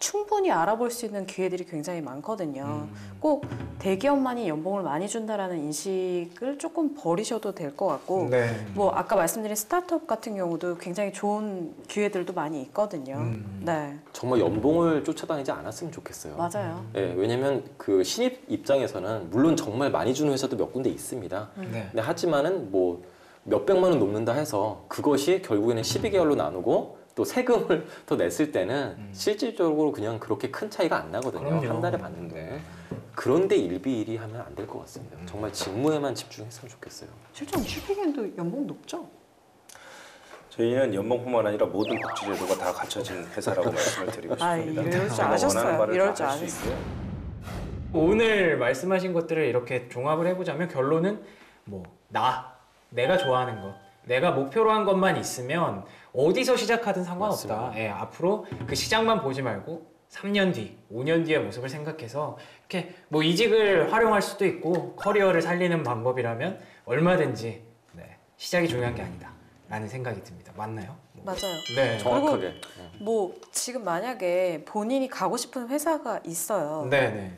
충분히 알아볼 수 있는 기회들이 굉장히 많거든요. 꼭 대기업만이 연봉을 많이 준다라는 인식을 조금 버리셔도 될 것 같고, 네. 뭐 아까 말씀드린 스타트업 같은 경우도 굉장히 좋은 기회들도 많이 있거든요. 네, 정말 연봉을 쫓아다니지 않았으면 좋겠어요. 맞아요. 예, 왜냐면 그 신입 입장에서는 물론 정말 많이 주는 회사도 몇 군데 있습니다. 네. 근데 하지만은 뭐 몇백만 원 넘는다 해서 그것이 결국에는 12개월로 나누고 또 세금을 더 냈을 때는 실질적으로 그냥 그렇게 큰 차이가 안 나거든요. 그럼요. 한 달에 받는데. 그런데 일비일비 하면 안 될 것 같습니다. 정말 직무에만 집중했으면 좋겠어요. 실제로 슈피겐도 연봉 높죠? 저희는 연봉뿐만 아니라 모든 복지 제도가 다 갖춰진 회사라고 말씀을 드리고 아, 싶습니다. 이럴 줄 제가 아셨어요. 원하는 바를 이럴 다 줄 할 수 아셨어요. 있고요. 오늘 말씀하신 것들을 이렇게 종합을 해보자면 결론은 뭐 내가 좋아하는 것, 내가 목표로 한 것만 있으면 어디서 시작하든 상관없다. 맞습니다. 예, 앞으로 그 시장만 보지 말고 3년 뒤, 5년 뒤의 모습을 생각해서 이렇게 뭐 이직을 활용할 수도 있고 커리어를 살리는 방법이라면 얼마든지 시작이 중요한 게 아니다 라는 생각이 듭니다. 맞나요? 맞아요. 네. 정확하게. 뭐 지금 만약에 본인이 가고 싶은 회사가 있어요. 네네.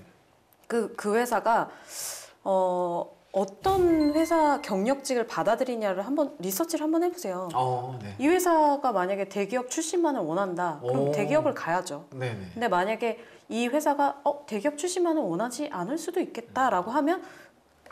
그 회사가 어떤 회사 경력직을 받아들이냐를 한번 리서치를 한번 해보세요. 네. 이 회사가 만약에 대기업 출신만을 원한다. 그럼 오. 대기업을 가야죠. 네네. 근데 만약에 이 회사가 대기업 출신만은 원하지 않을 수도 있겠다라고 하면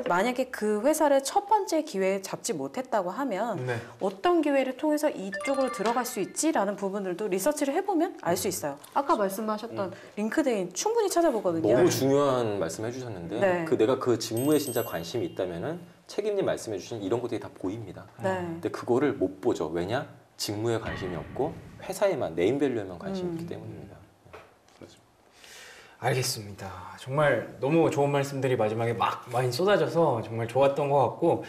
만약에 그 회사를 첫 번째 기회에 잡지 못했다고 하면 네. 어떤 기회를 통해서 이쪽으로 들어갈 수 있지라는 부분들도 리서치를 해보면 알 수 있어요. 아까 말씀하셨던 링크드인 충분히 찾아보거든요. 너무 중요한 말씀 해주셨는데 네. 내가 그 직무에 진짜 관심이 있다면은 책임님 말씀해주신 이런 것들이 다 보입니다. 네. 근데 그거를 못 보죠. 왜냐? 직무에 관심이 없고 회사에만 네임밸류에만 관심이 있기 때문입니다. 알겠습니다. 정말 너무 좋은 말씀들이 마지막에 막 많이 쏟아져서 정말 좋았던 것 같고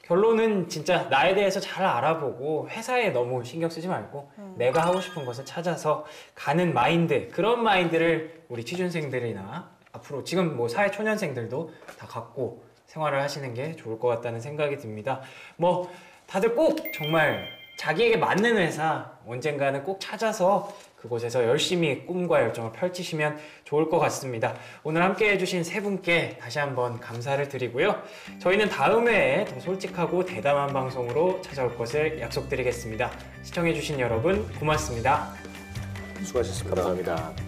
결론은 진짜 나에 대해서 잘 알아보고 회사에 너무 신경 쓰지 말고 내가 하고 싶은 것을 찾아서 가는 마인드, 그런 마인드를 우리 취준생들이나 앞으로 지금 뭐 사회 초년생들도 다 갖고 생활을 하시는 게 좋을 것 같다는 생각이 듭니다. 뭐 다들 꼭 정말 자기에게 맞는 회사 언젠가는 꼭 찾아서 그곳에서 열심히 꿈과 열정을 펼치시면 좋을 것 같습니다. 오늘 함께 해주신 세 분께 다시 한번 감사를 드리고요. 저희는 다음 회에 더 솔직하고 대담한 방송으로 찾아올 것을 약속드리겠습니다. 시청해주신 여러분 고맙습니다. 수고하셨습니다. 감사합니다.